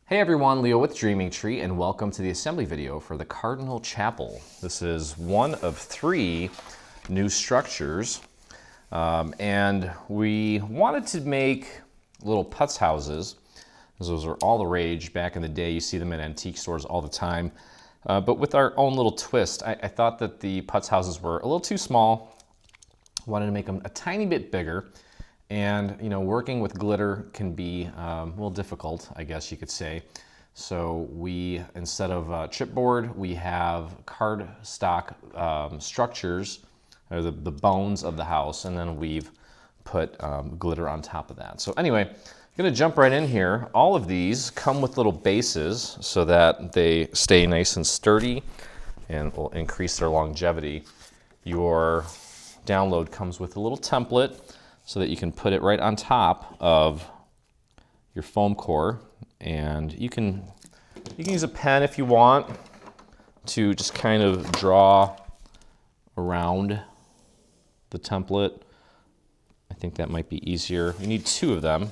Hey everyone, Leo with Dreaming Tree, and welcome to the assembly video for the Cardinal Chapel. This is one of 3 new structures, and we wanted to make little putz houses, because those are all the rage back in the day. You see them in antique stores all the time, but with our own little twist. I thought that the putz houses were a little too small. Wanted to make them a tiny bit bigger. And, you know, working with glitter can be a little difficult, I guess you could say. So we, instead of chipboard, we have cardstock structures, or the bones of the house, and then we've put glitter on top of that. So anyway, I'm gonna jump right in here. All of these come with little bases so that they stay nice and sturdy and will increase their longevity. Your download comes with a little template, so that you can put it right on top of your foam core, and you can use a pen if you want to just kind of draw around the template. I think that might be easier. You need 2 of them.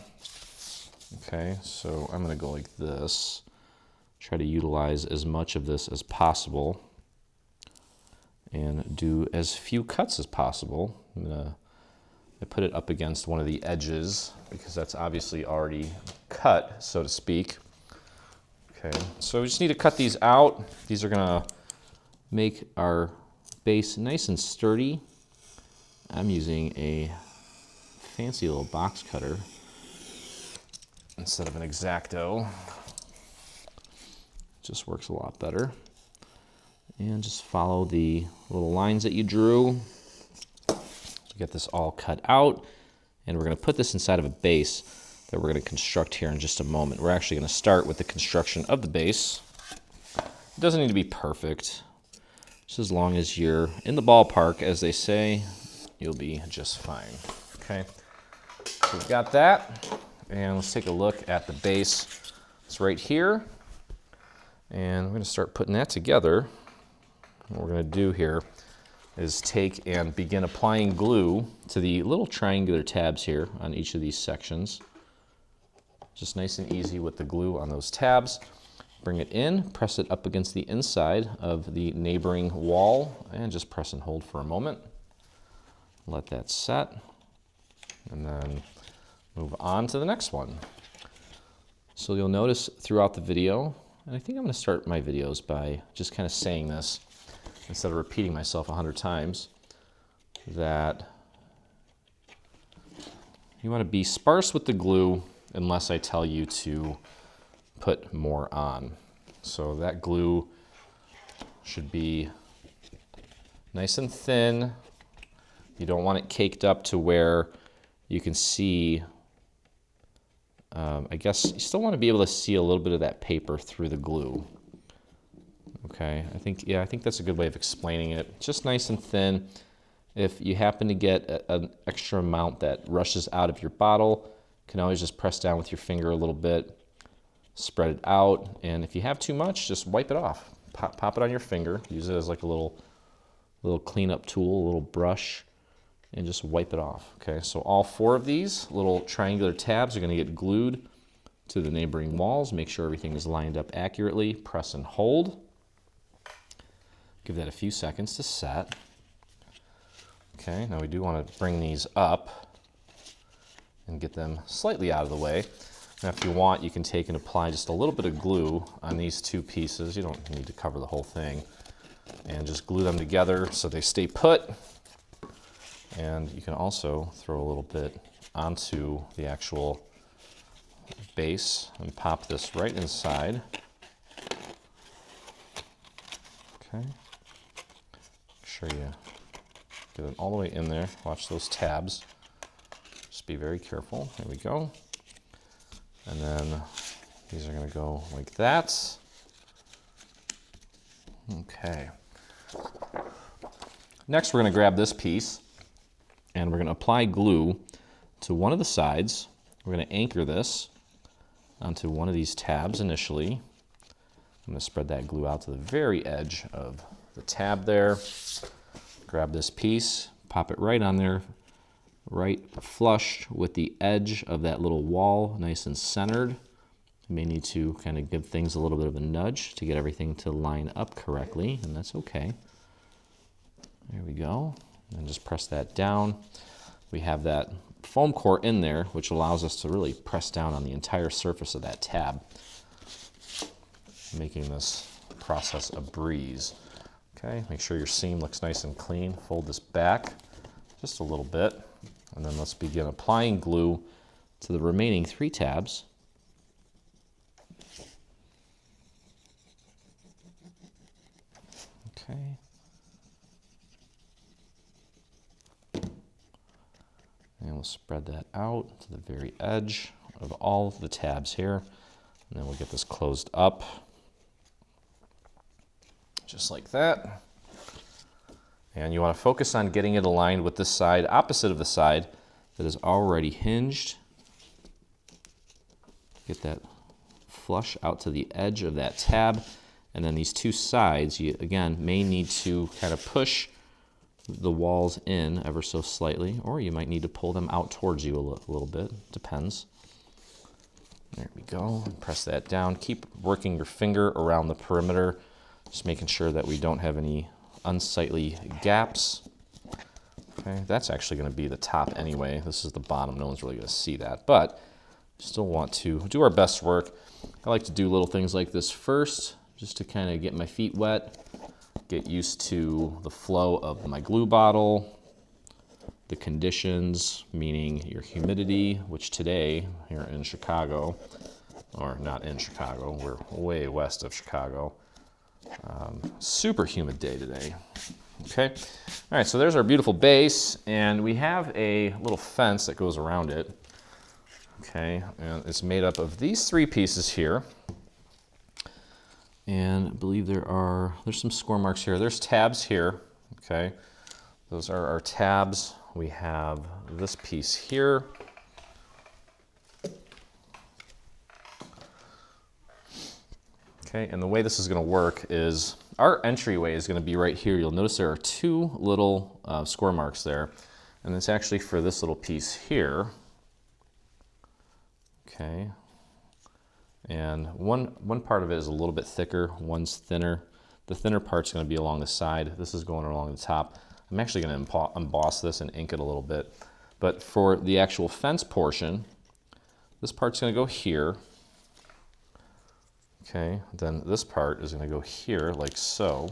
Okay, so I'm gonna go like this. Try to utilize as much of this as possible and do as few cuts as possible. I put it up against one of the edges because that's obviously already cut, so to speak. Okay, so we just need to cut these out. These are gonna make our base nice and sturdy. I'm using a fancy little box cutter instead of an X-Acto. Just works a lot better. And just follow the little lines that you drew. Get this all cut out, and we're going to put this inside of a base that we're going to construct here in just a moment. We're actually going to start with the construction of the base. It doesn't need to be perfect. Just as long as you're in the ballpark, as they say, you'll be just fine. Okay, so we've got that, and let's take a look at the base. It's right here, and we're going to start putting that together. What we're going to do here is take and begin applying glue to the little triangular tabs here on each of these sections. Just nice and easy with the glue on those tabs. Bring it in, press it up against the inside of the neighboring wall, and just press and hold for a moment. Let that set, and then move on to the next one. So you'll notice throughout the video, and I think I'm gonna start my videos by just kind of saying this, instead of repeating myself 100 times, that you want to be sparse with the glue unless I tell you to put more on. So that glue should be nice and thin. You don't want it caked up to where you can see, I guess you still want to be able to see a little bit of that paper through the glue. Okay, I think that's a good way of explaining it. Just nice and thin. If you happen to get an extra amount that rushes out of your bottle, you can always just press down with your finger a little bit, spread it out, and if you have too much, just wipe it off. Pop it on your finger, use it as like a little cleanup tool, a little brush, and just wipe it off. Okay, so all 4 of these little triangular tabs are gonna get glued to the neighboring walls. Make sure everything is lined up accurately. Press and hold. Give that a few seconds to set. Okay, now we do want to bring these up and get them slightly out of the way. Now if you want, you can take and apply just a little bit of glue on these 2 pieces. You don't need to cover the whole thing. And just glue them together so they stay put. And you can also throw a little bit onto the actual base and pop this right inside. Okay. Make sure you get it all the way in there. Watch those tabs. Just be very careful. There we go. And then these are going to go like that. Okay. Next, we're going to grab this piece and we're going to apply glue to one of the sides. We're going to anchor this onto one of these tabs initially. I'm going to spread that glue out to the very edge of the tab there. Grab this piece, pop it right on there, right flush with the edge of that little wall, nice and centered. You may need to kind of give things a little bit of a nudge to get everything to line up correctly, and that's okay. There we go. And just press that down. We have that foam core in there, which allows us to really press down on the entire surface of that tab, making this process a breeze. Okay, make sure your seam looks nice and clean. Fold this back just a little bit, and then let's begin applying glue to the remaining 3 tabs. Okay. And we'll spread that out to the very edge of all of the tabs here. And then we'll get this closed up, just like that. And you want to focus on getting it aligned with this side, opposite of the side that is already hinged. Get that flush out to the edge of that tab. And then these 2 sides, you again may need to kind of push the walls in ever so slightly, or you might need to pull them out towards you a little bit, depends. There we go, press that down. Keep working your finger around the perimeter, just making sure that we don't have any unsightly gaps. Okay, that's actually going to be the top anyway. This is the bottom, no one's really going to see that, but still want to do our best work. I like to do little things like this first, just to kind of get my feet wet, get used to the flow of my glue bottle, the conditions, meaning your humidity, which today here in Chicago, or not in Chicago, we're way west of Chicago. Super humid day today. Okay, all right, so there's our beautiful base, and we have a little fence that goes around it. Okay, and it's made up of these 3 pieces here. And I believe there's some score marks here. There's tabs here, okay? Those are our tabs. We have this piece here. Okay, and the way this is gonna work is our entryway is gonna be right here. You'll notice there are 2 little score marks there, and it's actually for this little piece here. Okay. And one part of it is a little bit thicker, one's thinner. The thinner part's going to be along the side. This is going along the top. I'm actually going to emboss this and ink it a little bit. But for the actual fence portion, this part's going to go here. Okay, then this part is going to go here like so.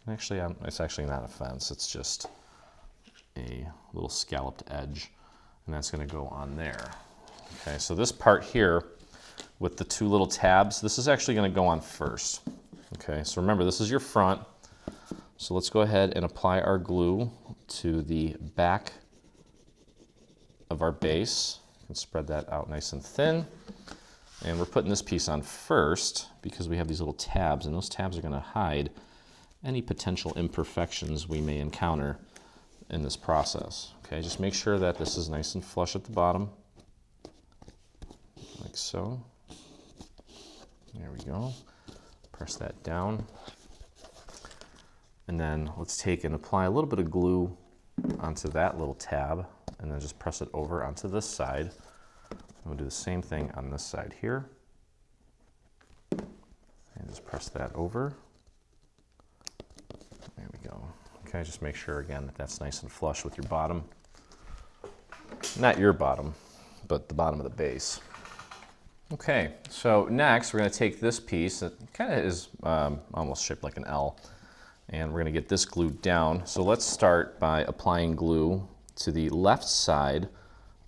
Actually, it's actually not a fence. It's just a little scalloped edge. And that's going to go on there. Okay, so this part here with the 2 little tabs, this is actually going to go on first. Okay, so remember, this is your front. So let's go ahead and apply our glue to the back of our base. You can spread that out nice and thin. And we're putting this piece on first because we have these little tabs, and those tabs are going to hide any potential imperfections we may encounter in this process. Okay, just make sure that this is nice and flush at the bottom, like so. There we go. Press that down. And then let's take and apply a little bit of glue onto that little tab, and then just press it over onto this side. We'll do the same thing on this side here. And just press that over. There we go. Okay, just make sure again that that's nice and flush with your bottom. Not your bottom, but the bottom of the base. Okay, so next we're going to take this piece that kind of is almost shaped like an L, and we're going to get this glued down. So let's start by applying glue to the left side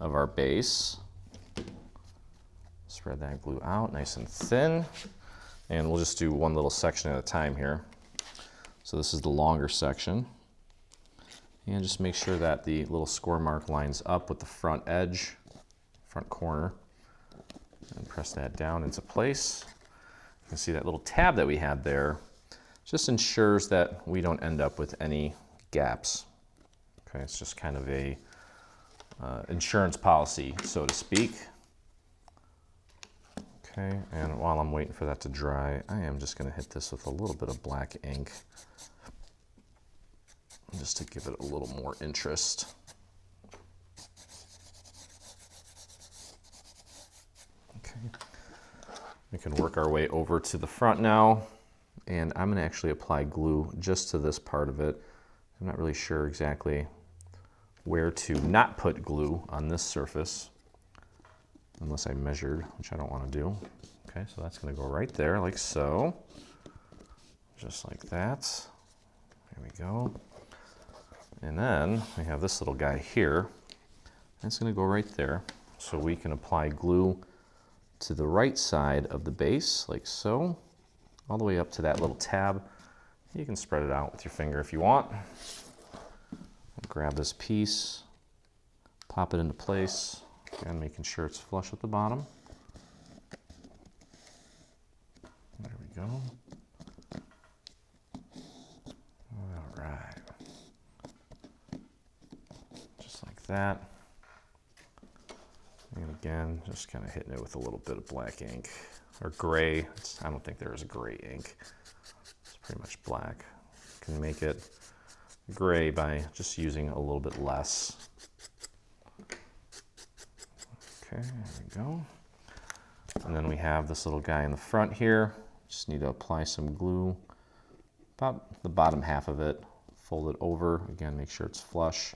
of our base. Spread that glue out nice and thin, and we'll just do one little section at a time here. So this is the longer section, and just make sure that the little score mark lines up with the front edge, front corner, and press that down into place. You can see that little tab that we had there just ensures that we don't end up with any gaps. Okay, it's just kind of a insurance policy, so to speak. Okay, and while I'm waiting for that to dry, I am just going to hit this with a little bit of black ink just to give it a little more interest. We can work our way over to the front now, and I'm going to actually apply glue just to this part of it. I'm not really sure exactly where to not put glue on this surface, unless I measured, which I don't want to do. Okay, so that's going to go right there, like so. Just like that. There we go. And then we have this little guy here. It's going to go right there. So we can apply glue to the right side of the base, like so, all the way up to that little tab. You can spread it out with your finger if you want. Grab this piece, pop it into place, and making sure it's flush at the bottom. There we go. All right. Just like that. And again, just kind of hitting it with a little bit of black ink, or gray. I don't think there is a gray ink. It's pretty much black. You can make it gray by just using a little bit less. Okay, there we go. And then we have this little guy in the front here. Just need to apply some glue, about the bottom half of it. Fold it over. Again, make sure it's flush.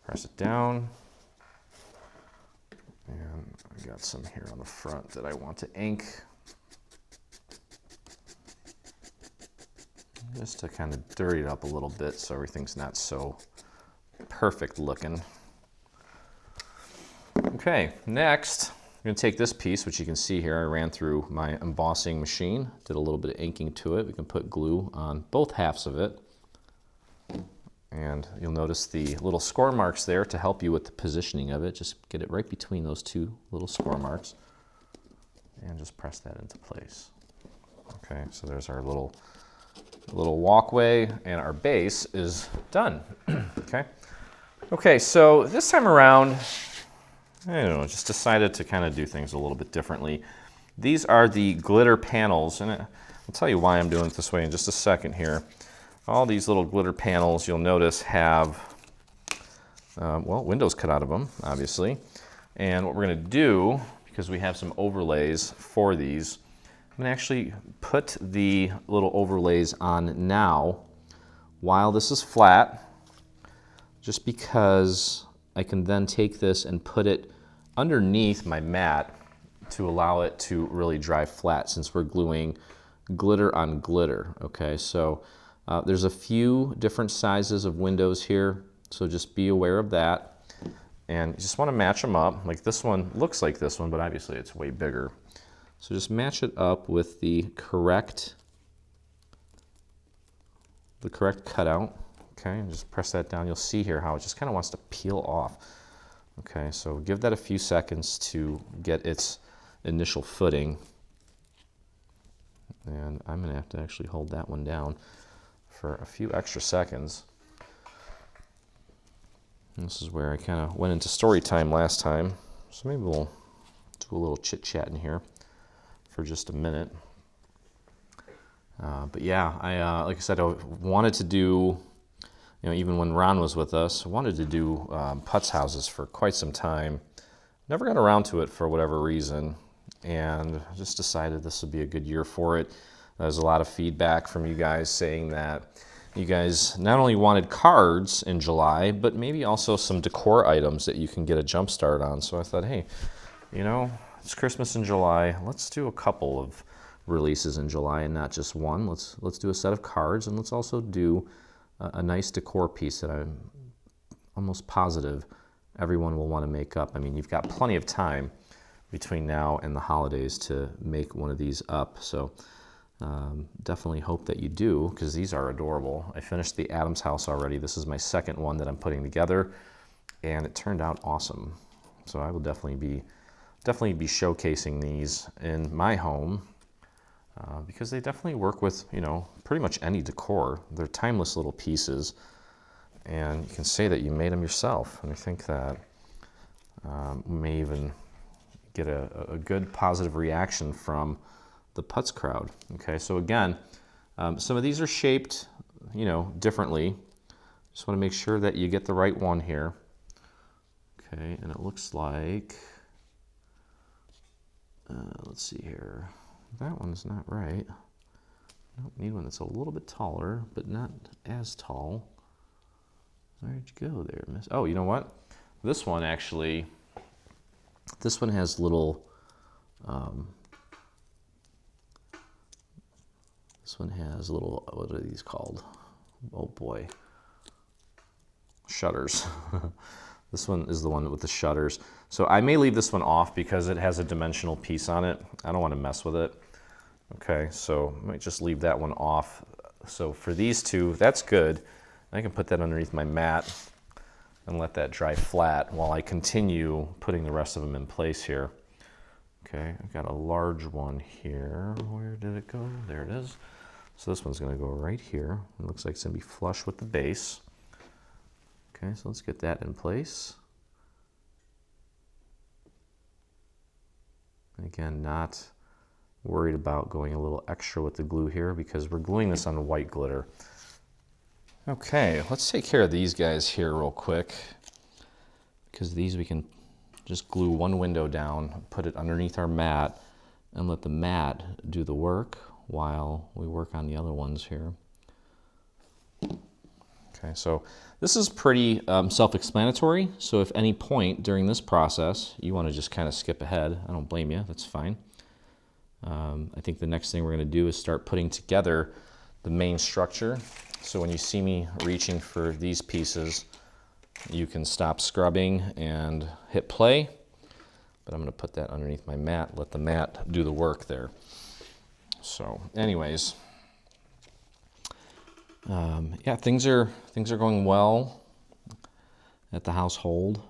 Press it down. And I got some here on the front that I want to ink. Just to kind of dirty it up a little bit so everything's not so perfect looking. Okay, next, I'm going to take this piece, which you can see here. I ran through my embossing machine, did a little bit of inking to it. We can put glue on both halves of it. And you'll notice the little score marks there to help you with the positioning of it. Just get it right between those two little score marks and just press that into place. Okay, so there's our little walkway, and our base is done. Okay, so this time around, I don't know, just decided to kind of do things a little bit differently. These are the glitter panels, and I'll tell you why I'm doing it this way in just a second here. All these little glitter panels, you'll notice, have, well, windows cut out of them, obviously. And what we're going to do, because we have some overlays for these, I'm going to actually put the little overlays on now while this is flat, just because I can then take this and put it underneath my mat to allow it to really dry flat, since we're gluing glitter on glitter. Okay, so there's a few different sizes of windows here, so just be aware of that. And you just want to match them up. Like this one looks like this one, but obviously it's way bigger. So just match it up with the correct cutout. Okay, and just press that down. You'll see here how it just kind of wants to peel off. Okay, so give that a few seconds to get its initial footing. And I'm going to have to actually hold that one down for a few extra seconds. And this is where I kind of went into story time last time. So maybe we'll do a little chit chat in here for just a minute. But yeah, I like I said, I wanted to do, even when Ron was with us, I wanted to do putz houses for quite some time. Never got around to it for whatever reason, and just decided this would be a good year for it. There's a lot of feedback from you guys saying that you guys not only wanted cards in July, but maybe also some decor items that you can get a jump start on. So I thought, hey, it's Christmas in July. Let's do a couple of releases in July and not just one. Let's do a set of cards, and let's also do a nice decor piece that I'm almost positive everyone will want to make up. I mean, you've got plenty of time between now and the holidays to make one of these up. So definitely hope that you do, because these are adorable. I finished the Adams house already. This is my second one that I'm putting together, and it turned out awesome. So I will definitely be showcasing these in my home, because they definitely work with pretty much any decor. They're timeless little pieces, and you can say that you made them yourself. And I think that we may even get a good positive reaction from the putz crowd. Okay, so again, some of these are shaped, differently. Just want to make sure that you get the right one here. Okay, and it looks like let's see here. That one's not right. Nope, need one that's a little bit taller, but not as tall. Where'd you go there, miss? Oh, you know what? This one actually, this one has little, what are these called? Oh boy. Shutters. This one is the one with the shutters. So I may leave this one off because it has a dimensional piece on it. I don't want to mess with it. Okay, so I might just leave that one off. So for these two, that's good. I can put that underneath my mat and let that dry flat while I continue putting the rest of them in place here. Okay, I've got a large one here. Where did it go? There it is. So this one's going to go right here. It looks like it's going to be flush with the base. Okay, so let's get that in place. And again, not worried about going a little extra with the glue here because we're gluing this on white glitter. Okay, let's take care of these guys here real quick because these we can just glue one window down, put it underneath our mat, and let the mat do the work while we work on the other ones here. Okay, so this is pretty self-explanatory, so if any point during this process you want to just kind of skip ahead, I don't blame you, that's fine. I think the next thing we're going to do is start putting together the main structure. So when you see me reaching for these pieces, you can stop scrubbing and hit play. But I'm going to put that underneath my mat, let the mat do the work there. So anyways, yeah, things are going well at the household.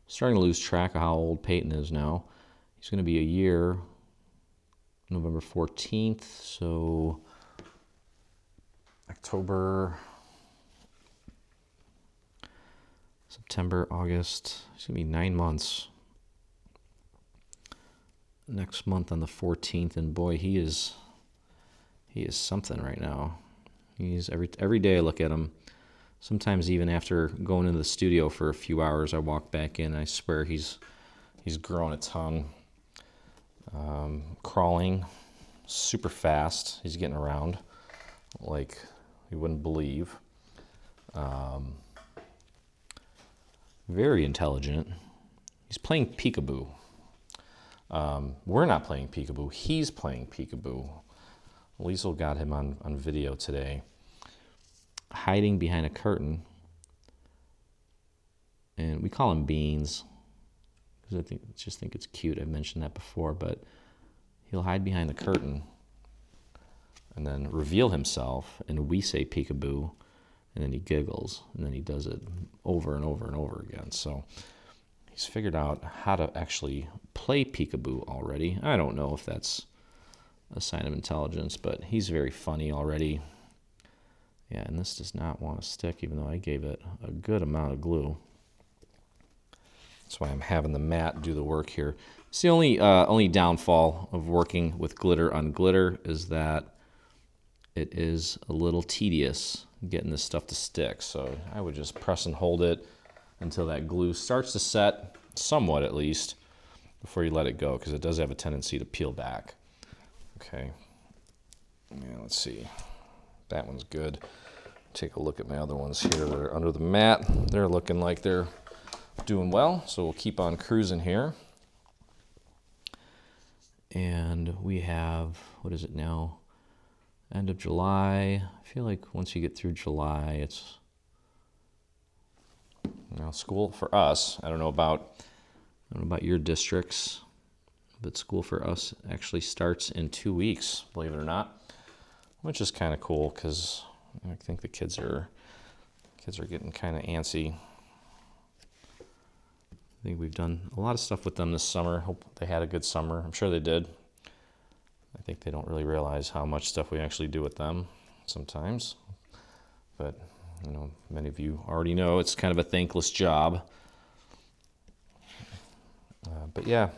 Starting to lose track of how old Peyton is now. He's going to be a year November 14th, so October, September, August. It's going to be 9 months. Next month on the 14th, and boy, he is something right now. He's every day I look at him. Sometimes even after going into the studio for a few hours, I walk back in. I swear he's grown a ton. Crawling super fast. He's getting around like you wouldn't believe. Very intelligent. He's playing peekaboo. We're not playing peekaboo. He's playing peekaboo. Liesl got him on video today, hiding behind a curtain. And we call him Beans because I just think it's cute. I've mentioned that before, but he'll hide behind the curtain and then reveal himself, and we say peekaboo, and then he giggles, and then he does it over and over and over again. So he's figured out how to actually play peekaboo already. I don't know if that's a sign of intelligence, but he's very funny already. Yeah, and this does not want to stick, even though I gave it a good amount of glue. That's why I'm having the mat do the work here. It's the only downfall of working with glitter on glitter is that it is a little tedious getting this stuff to stick. So I would just press and hold it until that glue starts to set, somewhat at least, before you let it go, because it does have a tendency to peel back. Okay, yeah, let's see. That one's good. Take a look at my other ones here that are under the mat. They're looking like they're doing well, so we'll keep on cruising here. And we have, what is it now? End of July. I feel like once you get through July, it's school for us. I don't know about your districts, but school for us actually starts in 2 weeks, believe it or not, which is kind of cool because I think the kids are getting kind of antsy. I think we've done a lot of stuff with them this summer. Hope they had a good summer. I'm sure they did. I think they don't really realize how much stuff we actually do with them sometimes. But, many of you already know it's kind of a thankless job. But yeah,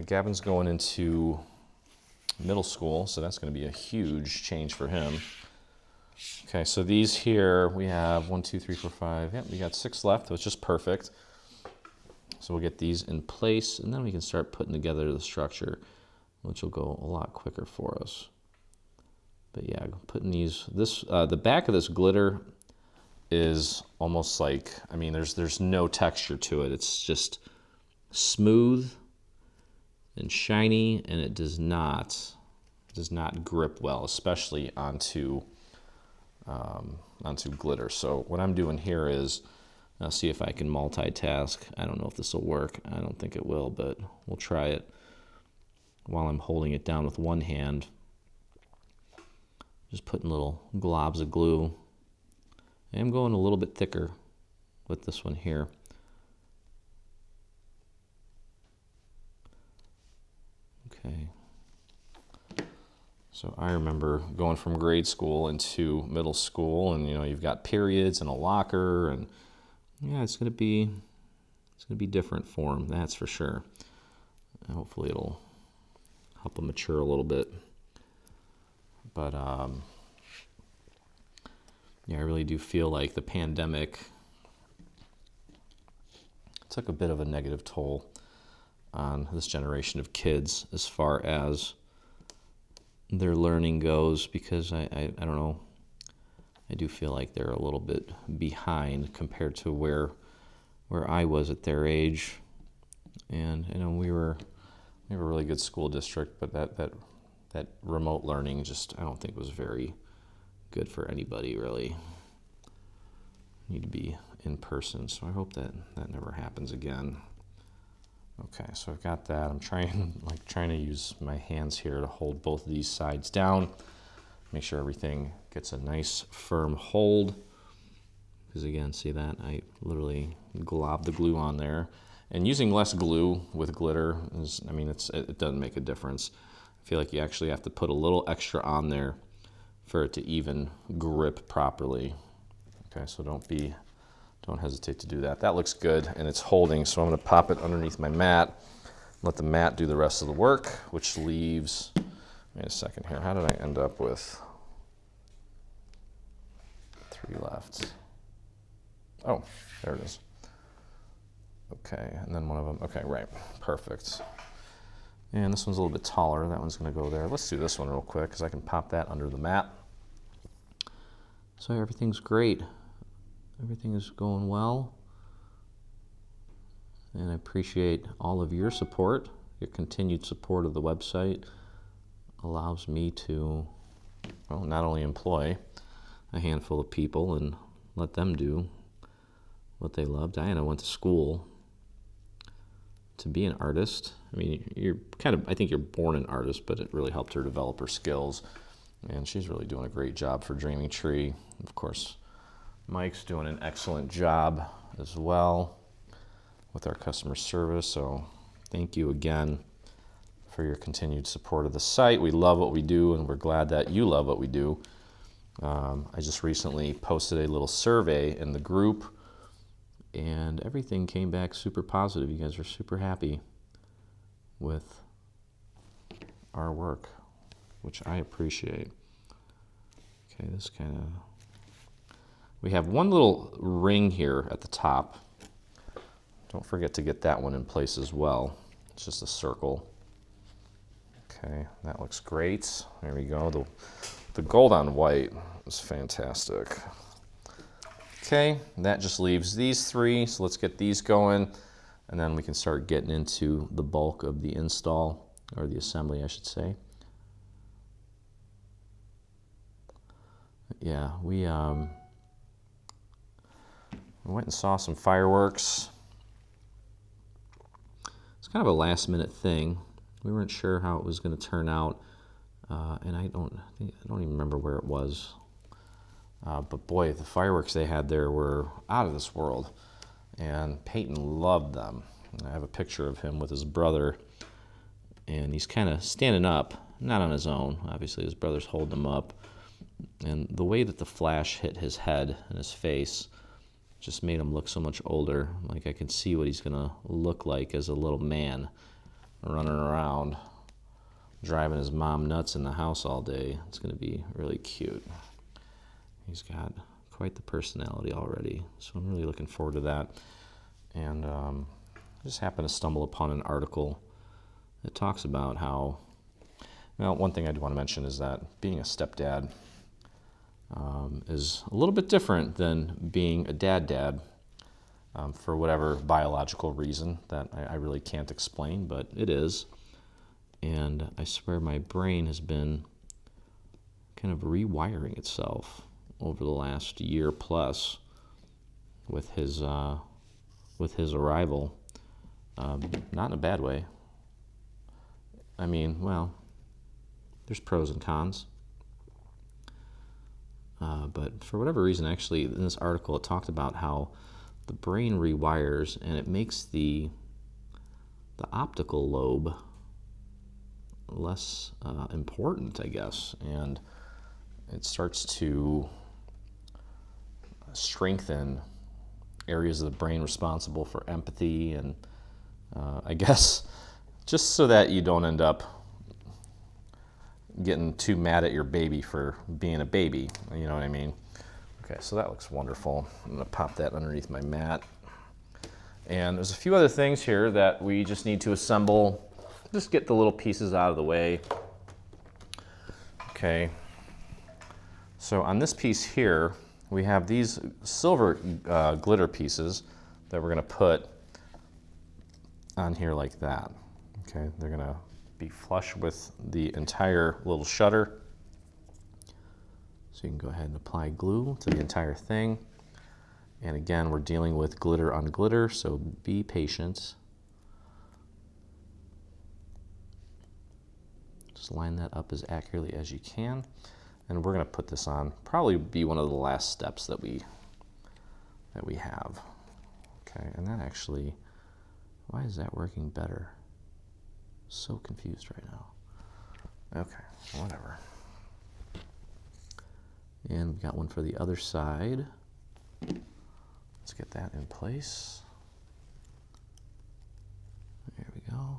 Gavin's going into middle school, so that's going to be a huge change for him. Okay, so these here, we have 1, 2, 3, 4, 5. Yep, we got 6 left, which is perfect. So we'll get these in place, and then we can start putting together the structure, which will go a lot quicker for us. But yeah, putting these, the back of this glitter is almost like, I mean, there's no texture to it. It's just smooth and shiny, and it does not grip well, especially onto glitter. So what I'm doing here is, I'll see if I can multitask. I don't know if this will work. I don't think it will, but we'll try it while I'm holding it down with one hand. Just putting little globs of glue. I am going a little bit thicker with this one here. Okay. So I remember going from grade school into middle school, and you've got periods and a locker, and yeah, it's gonna be different for them, that's for sure. And hopefully it'll help them mature a little bit. But yeah, I really do feel like the pandemic took a bit of a negative toll on this generation of kids as far as their learning goes, because I don't know, I do feel like they're a little bit behind compared to where I was at their age. And we were a really good school district, but that remote learning just, I don't think was very good for anybody really. You need to be in person, so I hope that never happens again. Okay, so I've got that. I'm trying to use my hands here to hold both of these sides down. Make sure everything gets a nice firm hold. Because again, see that? I literally glob the glue on there. And using less glue with glitter is, I mean, it doesn't make a difference. I feel like you actually have to put a little extra on there for it to even grip properly. Okay, so don't hesitate to do that. That looks good, and it's holding, so I'm going to pop it underneath my mat, let the mat do the rest of the work, which leaves, wait a second here, how did I end up with 3 left? Oh, there it is. Okay, and then one of them, okay, right, perfect. And this one's a little bit taller, that one's going to go there. Let's do this one real quick, because I can pop that under the mat. So everything's great. Everything is going well, and I appreciate all of your support. Your continued support of the website allows me to, well, not only employ a handful of people and let them do what they love. Diana went to school to be an artist. I mean, I think you're born an artist, but it really helped her develop her skills, and she's really doing a great job for Dreaming Tree. Of course, Mike's doing an excellent job as well with our customer service, so thank you again for your continued support of the site. We love what we do, and we're glad that you love what we do. I just recently posted a little survey in the group, and everything came back super positive. You guys are super happy with our work, which I appreciate. Okay, this kind of... We have one little ring here at the top. Don't forget to get that one in place as well. It's just a circle. Okay, that looks great. There we go. The gold on white is fantastic. Okay, that just leaves these 3, so let's get these going, and then we can start getting into the bulk of the install, or the assembly, I should say. Yeah, we went and saw some fireworks. It's kind of a last-minute thing. We weren't sure how it was going to turn out, and I don't even remember where it was. But boy, the fireworks they had there were out of this world, and Peyton loved them. I have a picture of him with his brother, and he's kind of standing up, not on his own. Obviously, his brother's holding him up, and the way that the flash hit his head and his face just made him look so much older. Like, I can see what he's gonna look like as a little man running around driving his mom nuts in the house all day. It's gonna be really cute. He's got quite the personality already, so I'm really looking forward to that. And just happened to stumble upon an article that talks about how, well, one thing I do want to mention is that being a stepdad is a little bit different than being a dad for whatever biological reason that I really can't explain, but it is. And I swear my brain has been kind of rewiring itself over the last year plus with his arrival. Not in a bad way. I mean, well, there's pros and cons. But for whatever reason, actually, in this article, it talked about how the brain rewires and it makes the optical lobe less important, I guess, and it starts to strengthen areas of the brain responsible for empathy and I guess just so that you don't end up getting too mad at your baby for being a baby, you know what I mean? Okay, so that looks wonderful. I'm gonna pop that underneath my mat. And there's a few other things here that we just need to assemble. Just get the little pieces out of the way. Okay, so on this piece here, we have these silver glitter pieces that we're gonna put on here like that. Okay, they're gonna be flush with the entire little shutter. So you can go ahead and apply glue to the entire thing. And again, we're dealing with glitter on glitter, so be patient. Just line that up as accurately as you can. And we're gonna put this on, probably be one of the last steps that we have. Okay, and that actually, why is that working better? So confused right now. Okay, whatever. And we've got one for the other side. Let's get that in place. There we go.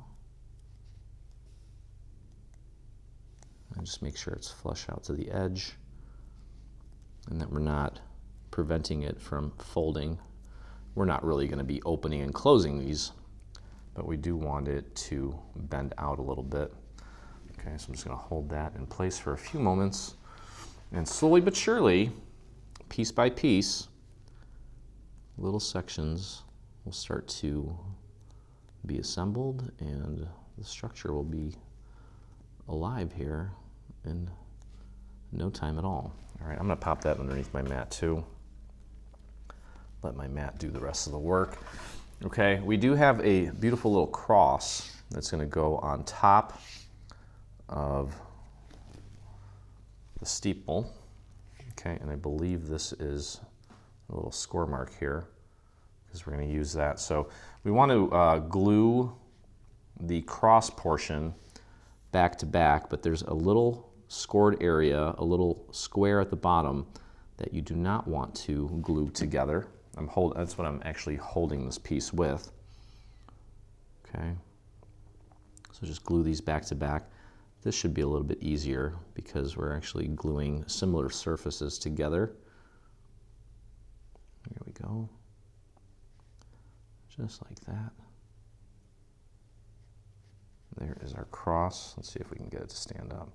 And just make sure it's flush out to the edge and that we're not preventing it from folding. We're not really going to be opening and closing these, but we do want it to bend out a little bit. Okay, so I'm just going to hold that in place for a few moments, and slowly but surely, piece by piece, little sections will start to be assembled and the structure will be alive here in no time at all. All right, I'm going to pop that underneath my mat too. Let my mat do the rest of the work. Okay, we do have a beautiful little cross that's going to go on top of the steeple. Okay, and I believe this is a little score mark here because we're going to use that. So we want to glue the cross portion back to back, but there's a little scored area, a little square at the bottom that you do not want to glue together. That's what I'm actually holding this piece with. Okay, so just glue these back to back. This should be a little bit easier because we're actually gluing similar surfaces together. Here we go. Just like that. There is our cross. Let's see if we can get it to stand up.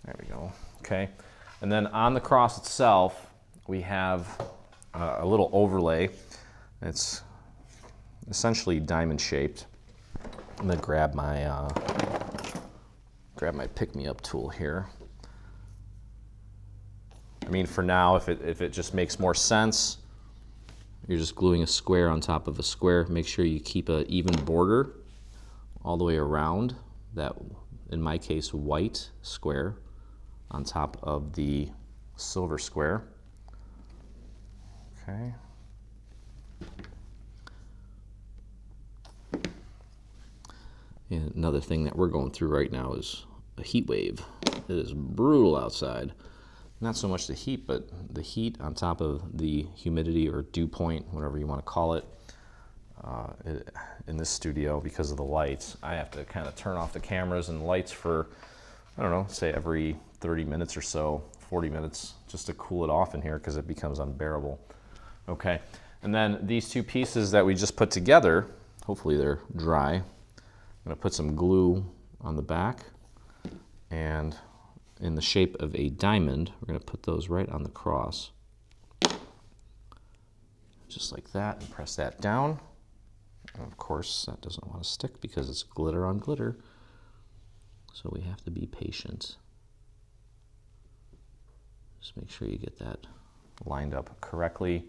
There we go. Okay, and then on the cross itself, we have a little overlay. It's essentially diamond shaped. I'm gonna grab my pick-me-up tool here. I mean, for now, if it just makes more sense, you're just gluing a square on top of a square. Make sure you keep an even border all the way around that, in my case, white square on top of the silver square. Okay. And another thing that we're going through right now is a heat wave. It is brutal outside. Not so much the heat, but the heat on top of the humidity or dew point, whatever you want to call it. In this studio, because of the lights, I have to kind of turn off the cameras and lights for, I don't know, say every 30 minutes or so, 40 minutes, just to cool it off in here because it becomes unbearable. Okay, and then these two pieces that we just put together, hopefully they're dry. I'm going to put some glue on the back, and in the shape of a diamond, we're going to put those right on the cross. Just like that, and press that down. And of course, that doesn't want to stick because it's glitter on glitter. So we have to be patient. Just make sure you get that lined up correctly.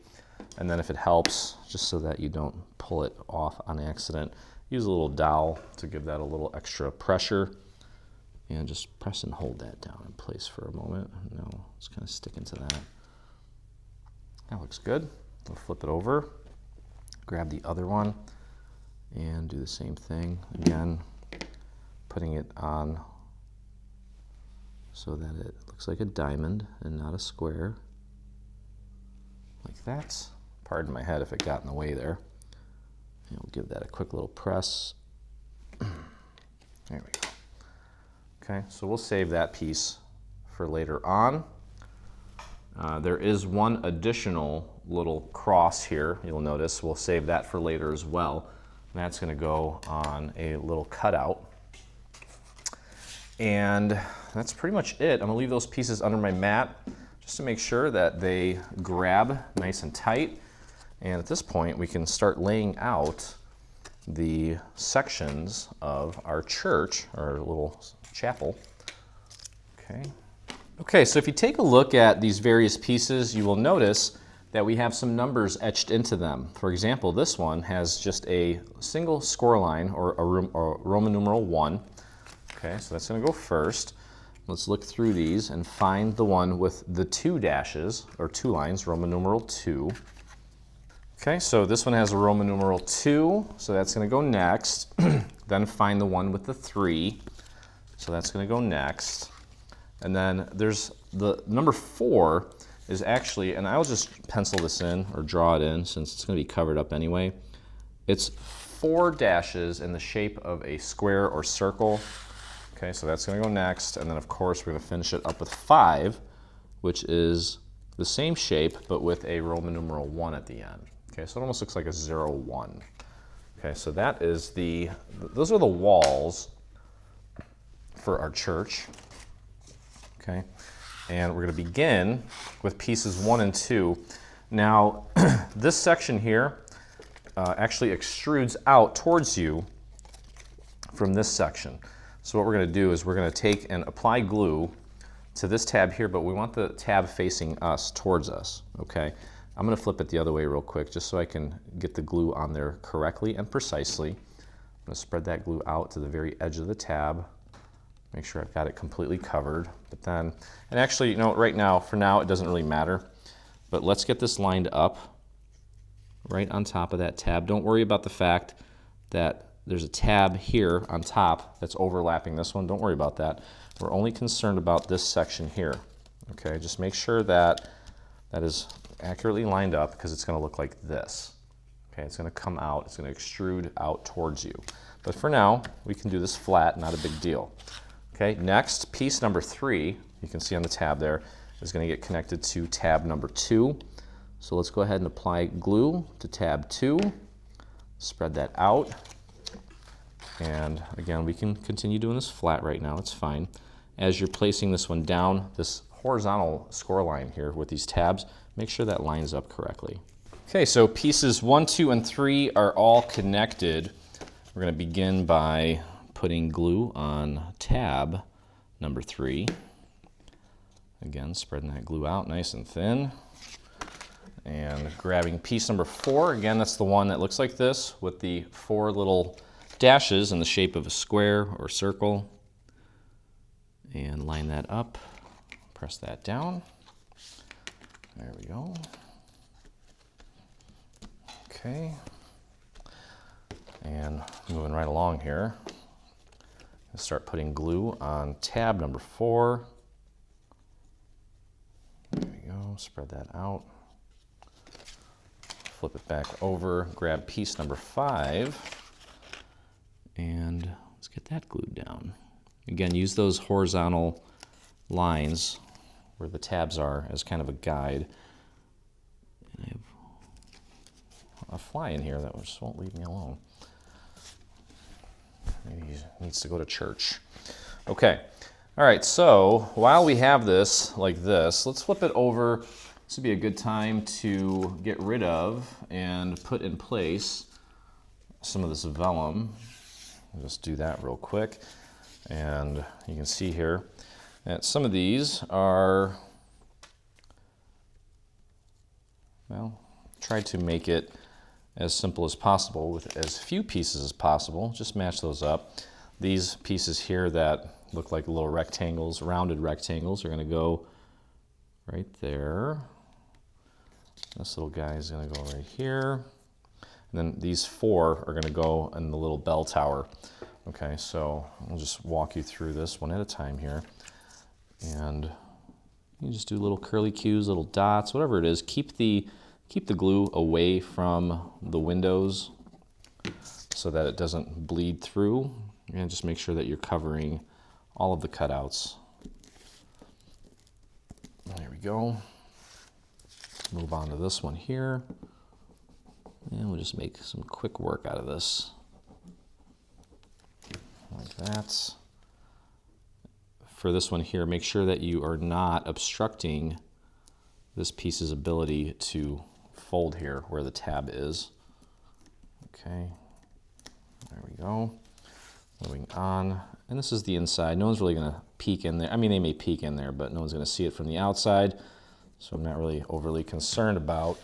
And then if it helps, just so that you don't pull it off on accident, use a little dowel to give that a little extra pressure. And just press and hold that down in place for a moment. No, it's kind of sticking to that. That looks good. We'll flip it over, grab the other one, and do the same thing. Again, putting it on so that it looks like a diamond and not a square. Like that. Pardon my head if it got in the way there. And we'll give that a quick little press. There we go. Okay, so we'll save that piece for later on. There is one additional little cross here, you'll notice. We'll save that for later as well. And that's going to go on a little cutout. And that's pretty much it. I'm going to leave those pieces under my mat just to make sure that they grab nice and tight. And at this point, we can start laying out the sections of our church, our little chapel. Okay, so if you take a look at these various pieces, you will notice that we have some numbers etched into them. For example, this one has just a single score line, or a Roman numeral 1. Okay, so that's going to go first. Let's look through these and find the one with the 2 dashes, or 2 lines, Roman numeral 2. Okay, so this one has a Roman numeral 2, so that's going to go next. Then find the one with the 3, so that's going to go next. And then there's the number 4 is actually, and I'll just pencil this in or draw it in since it's going to be covered up anyway. It's 4 dashes in the shape of a square or circle. Okay, so that's going to go next. And then of course we're going to finish it up with 5, which is the same shape but with a Roman numeral 1 at the end. Okay, so it almost looks like a 0, 1. Okay, so that is those are the walls for our church. Okay, and we're going to begin with pieces 1 and 2. Now, this section here actually extrudes out towards you from this section. So what we're going to do is we're going to take and apply glue to this tab here, but we want the tab facing us, towards us. Okay, I'm going to flip it the other way real quick just so I can get the glue on there correctly and precisely. I'm going to spread that glue out to the very edge of the tab. Make sure I've got it completely covered. But then, and actually, you know, right now, for now, it doesn't really matter. But let's get this lined up right on top of that tab. Don't worry about the fact that there's a tab here on top that's overlapping this one. Don't worry about that. We're only concerned about this section here. Okay, just make sure that that is accurately lined up because it's going to look like this. Okay, it's going to come out, it's going to extrude out towards you. But for now, we can do this flat, not a big deal. Okay, next, piece number 3, you can see on the tab there, is going to get connected to tab number 2. So let's go ahead and apply glue to tab 2, spread that out, and again, we can continue doing this flat right now, it's fine. As you're placing this one down, this horizontal score line here with these tabs, make sure that lines up correctly. Okay, so pieces 1, 2, and 3 are all connected. We're going to begin by putting glue on tab number 3. Again, spreading that glue out nice and thin. And grabbing piece number 4. Again, that's the one that looks like this with the 4 little dashes in the shape of a square or circle. And line that up. Press that down. There we go. Okay. And moving right along here. Start putting glue on tab number 4. There we go, spread that out. Flip it back over, grab piece number 5, and let's get that glued down. Again, use those horizontal lines where the tabs are as kind of a guide. And I have a fly in here that just won't leave me alone. Maybe he needs to go to church. Okay. All right, so while we have this like this, let's flip it over. This would be a good time to get rid of and put in place some of this vellum. I'll just do that real quick. And you can see here that some of these are, well, try to make it as simple as possible with as few pieces as possible. Just match those up. These pieces here that look like little rectangles, rounded rectangles, are going to go right there. This little guy is going to go right here. And then these four are going to go in the little bell tower. Okay, so I'll just walk you through this one at a time here. And you just do little curly cues, little dots, whatever it is. Keep the glue away from the windows so that it doesn't bleed through. And just make sure that you're covering all of the cutouts. There we go. Move on to this one here. And we'll just make some quick work out of this. Like that. For this one here, make sure that you are not obstructing this piece's ability to fold here where the tab is. Okay, there we go. Moving on, and this is the inside. No one's really going to peek in there. I mean, they may peek in there, but no one's going to see it from the outside. So I'm not really overly concerned about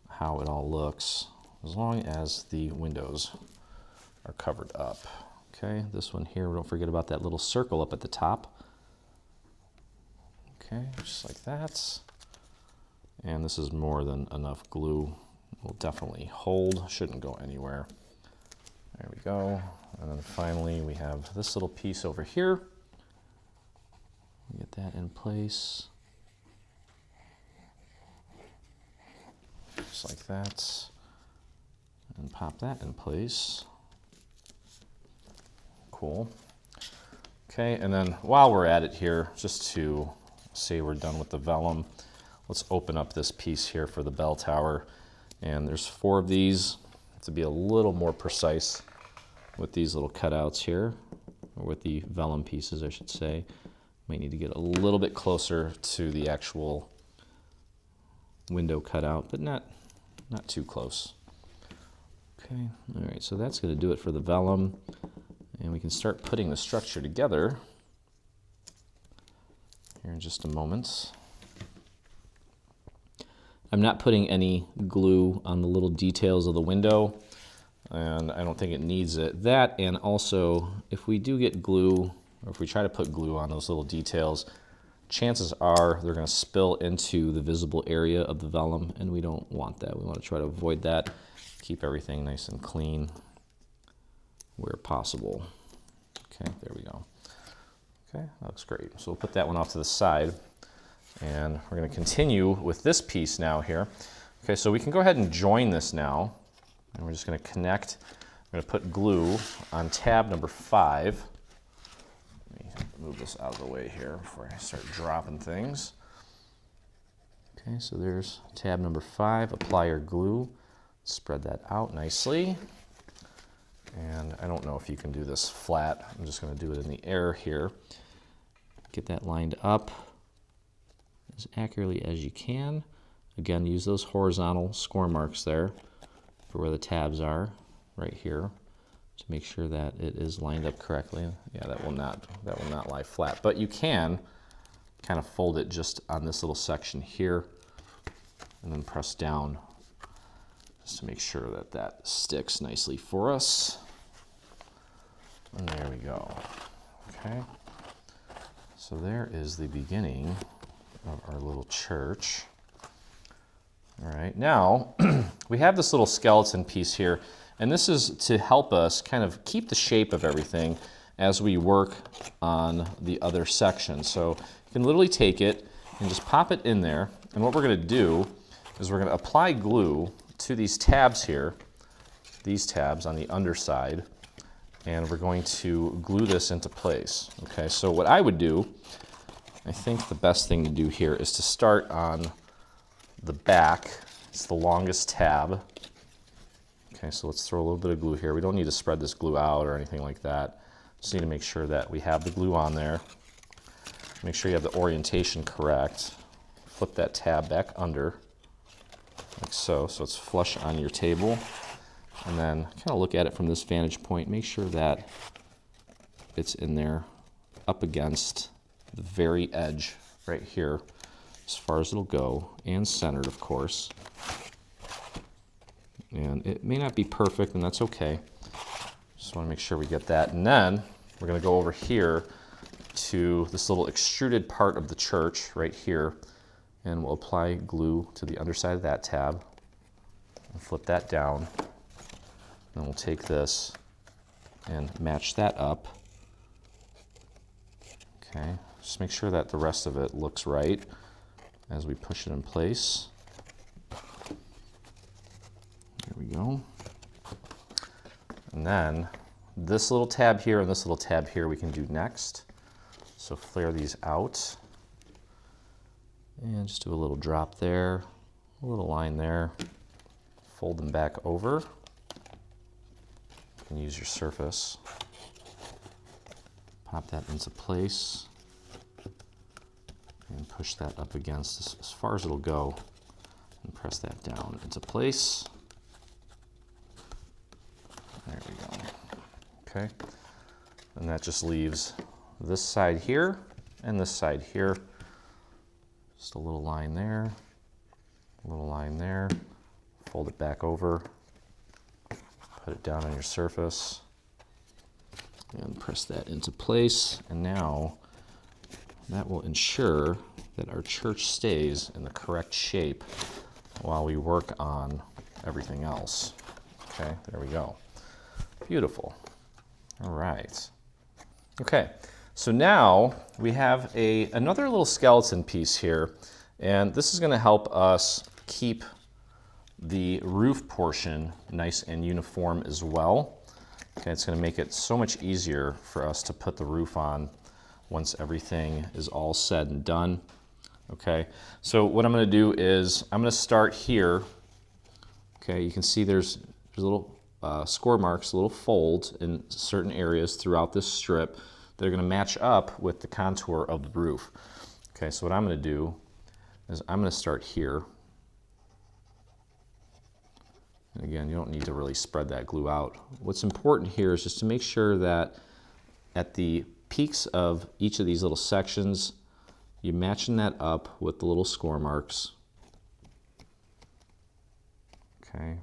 how it all looks, as long as the windows are covered up. Okay, this one here, don't forget about that little circle up at the top. Okay, just like that. And this is more than enough glue. It will definitely hold, shouldn't go anywhere. There we go. And then finally we have this little piece over here. Get that in place. Just like that. And pop that in place. Cool. Okay, and then while we're at it here, just to say we're done with the vellum, let's open up this piece here for the bell tower. And there's 4 of these. To be a little more precise with these little cutouts here, or with the vellum pieces, I should say. Might need to get a little bit closer to the actual window cutout, but not too close. Okay, all right, so that's going to do it for the vellum. And we can start putting the structure together here in just a moment. I'm not putting any glue on the little details of the window, and I don't think it needs it. That, and also, if we do get glue, or if we try to put glue on those little details, chances are they're going to spill into the visible area of the vellum, and we don't want that. We want to try to avoid that, keep everything nice and clean where possible. Okay, there we go. Okay, that looks great. So we'll put that one off to the side, and we're going to continue with this piece now here. Okay, so we can go ahead and join this now, and we're just going to connect. I'm going to put glue on tab number 5. Let me move this out of the way here before I start dropping things. Okay, so there's tab number 5, apply your glue. Spread that out nicely. And I don't know if you can do this flat. I'm just going to do it in the air here. Get that lined up as accurately as you can. Again, use those horizontal score marks there for where the tabs are, right here, to make sure that it is lined up correctly. Yeah, that will not lie flat, but you can kind of fold it just on this little section here, and then press down just to make sure that that sticks nicely for us. And there we go. Okay. So there is the beginning of our little church. All right, now we have this little skeleton piece here, and this is to help us kind of keep the shape of everything as we work on the other section. So you can literally take it and just pop it in there, and what we're going to do is we're going to apply glue to these tabs here, these tabs on the underside, and we're going to glue this into place. Okay, so what I would do, I think the best thing to do here is to start on the back. It's the longest tab. Okay, so let's throw a little bit of glue here. We don't need to spread this glue out or anything like that. Just need to make sure that we have the glue on there. Make sure you have the orientation correct. Flip that tab back under, like so it's flush on your table. And then kind of look at it from this vantage point. Make sure that it's in there up against the very edge right here, as far as it'll go, and centered, of course. And it may not be perfect, and that's okay. Just want to make sure we get that. And then we're going to go over here to this little extruded part of the church right here, and we'll apply glue to the underside of that tab and flip that down. Then we'll take this and match that up. Okay, just make sure that the rest of it looks right as we push it in place. There we go. And then this little tab here and this little tab here we can do next. So flare these out. And just do a little drop there, a little line there. Fold them back over. You can use your surface. Pop that into place. And push that up against as far as it'll go. And press that down into place. There we go. Okay. And that just leaves this side here and this side here. Just a little line there, a little line there. Fold it back over. Put it down on your surface. And press that into place. And now that will ensure that our church stays in the correct shape while we work on everything else. Okay, there we go. Beautiful. All right. Okay, so now we have another little skeleton piece here, and this is going to help us keep the roof portion nice and uniform as well. Okay, it's going to make it so much easier for us to put the roof on once everything is all said and done. Okay, so what I'm going to do is I'm going to start here. Okay, you can see there's little score marks, little folds in certain areas throughout this strip that are going to match up with the contour of the roof. Okay, so what I'm going to do is I'm going to start here. And again, you don't need to really spread that glue out. What's important here is just to make sure that at the peaks of each of these little sections, you're matching that up with the little score marks. Okay.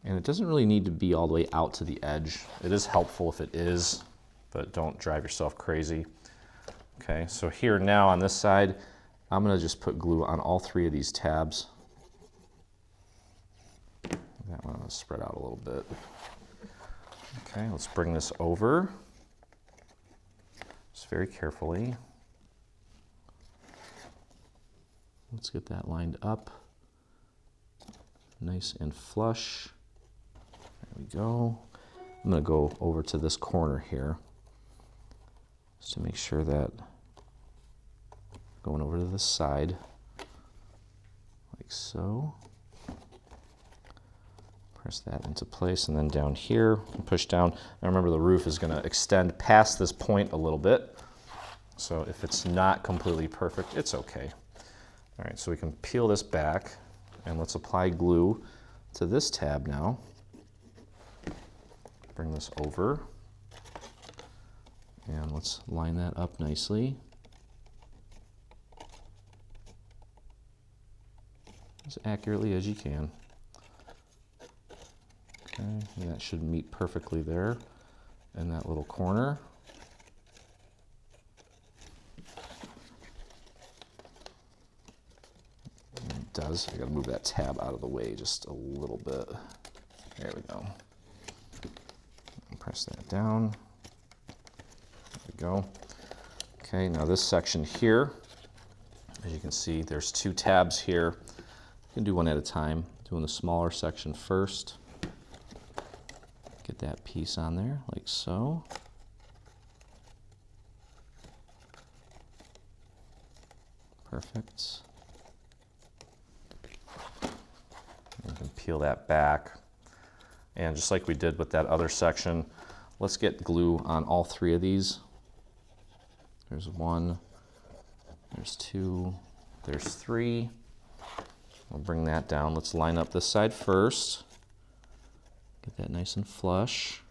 And it doesn't really need to be all the way out to the edge. It is helpful if it is, but don't drive yourself crazy. Okay, so here now on this side, I'm going to just put glue on all three of these tabs. That one I'm going to spread out a little bit. Okay, let's bring this over. Just very carefully. Let's get that lined up. Nice and flush. There we go. I'm going to go over to this corner here just to make sure that going over to this side like so. Press that into place, and then down here and push down. Now remember, the roof is going to extend past this point a little bit, so if it's not completely perfect, it's okay. All right, so we can peel this back, and let's apply glue to this tab now. Bring this over, and let's line that up nicely. As accurately as you can. Okay, and that should meet perfectly there in that little corner. And it does. I gotta move that tab out of the way just a little bit. There we go. And press that down. There we go. Okay, now this section here, as you can see, there's two tabs here. You can do one at a time. Doing the smaller section first. Get that piece on there, like so. Perfect. You can peel that back. And just like we did with that other section, let's get glue on all 3 of these. There's 1, there's 2, there's 3. We'll bring that down. Let's line up this side first. Get that nice and flush.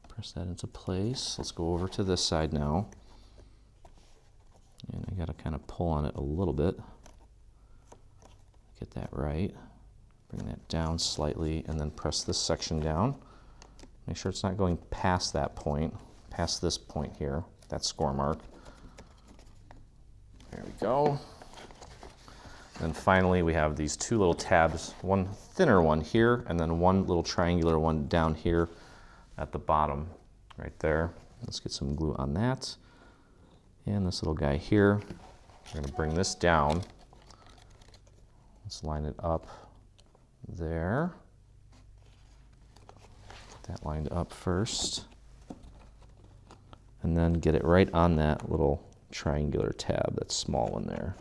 Press that into place. Let's go over to this side now. And I gotta kind of pull on it a little bit. Get that right. Bring that down slightly and then press this section down. Make sure it's not going past that point, past this point here, that score mark. There we go. And finally we have these 2 little tabs, one thinner one here and then one little triangular one down here at the bottom right there. Let's get some glue on that. And this little guy here, we're gonna bring this down. Let's line it up there. Get that lined up first. And then get it right on that little triangular tab, that small one there.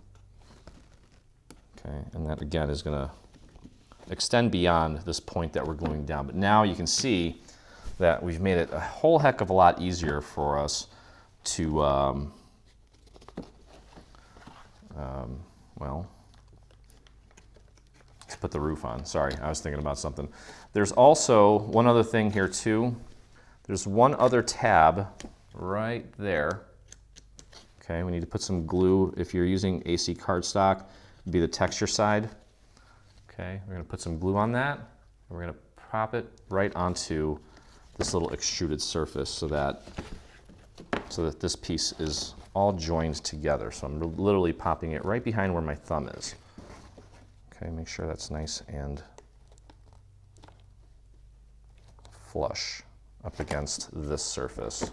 Okay, and that again is gonna extend beyond this point that we're gluing down. But now you can see that we've made it a whole heck of a lot easier for us to, well, let's put the roof on. Sorry, I was thinking about something. There's also one other thing here too. There's one other tab right there. Okay, we need to put some glue. If you're using AC cardstock, it'd be the texture side. Okay, we're gonna put some glue on that. And we're gonna prop it right onto this little extruded surface so that this piece is all joined together. So I'm literally popping it right behind where my thumb is. Okay, make sure that's nice and flush up against this surface.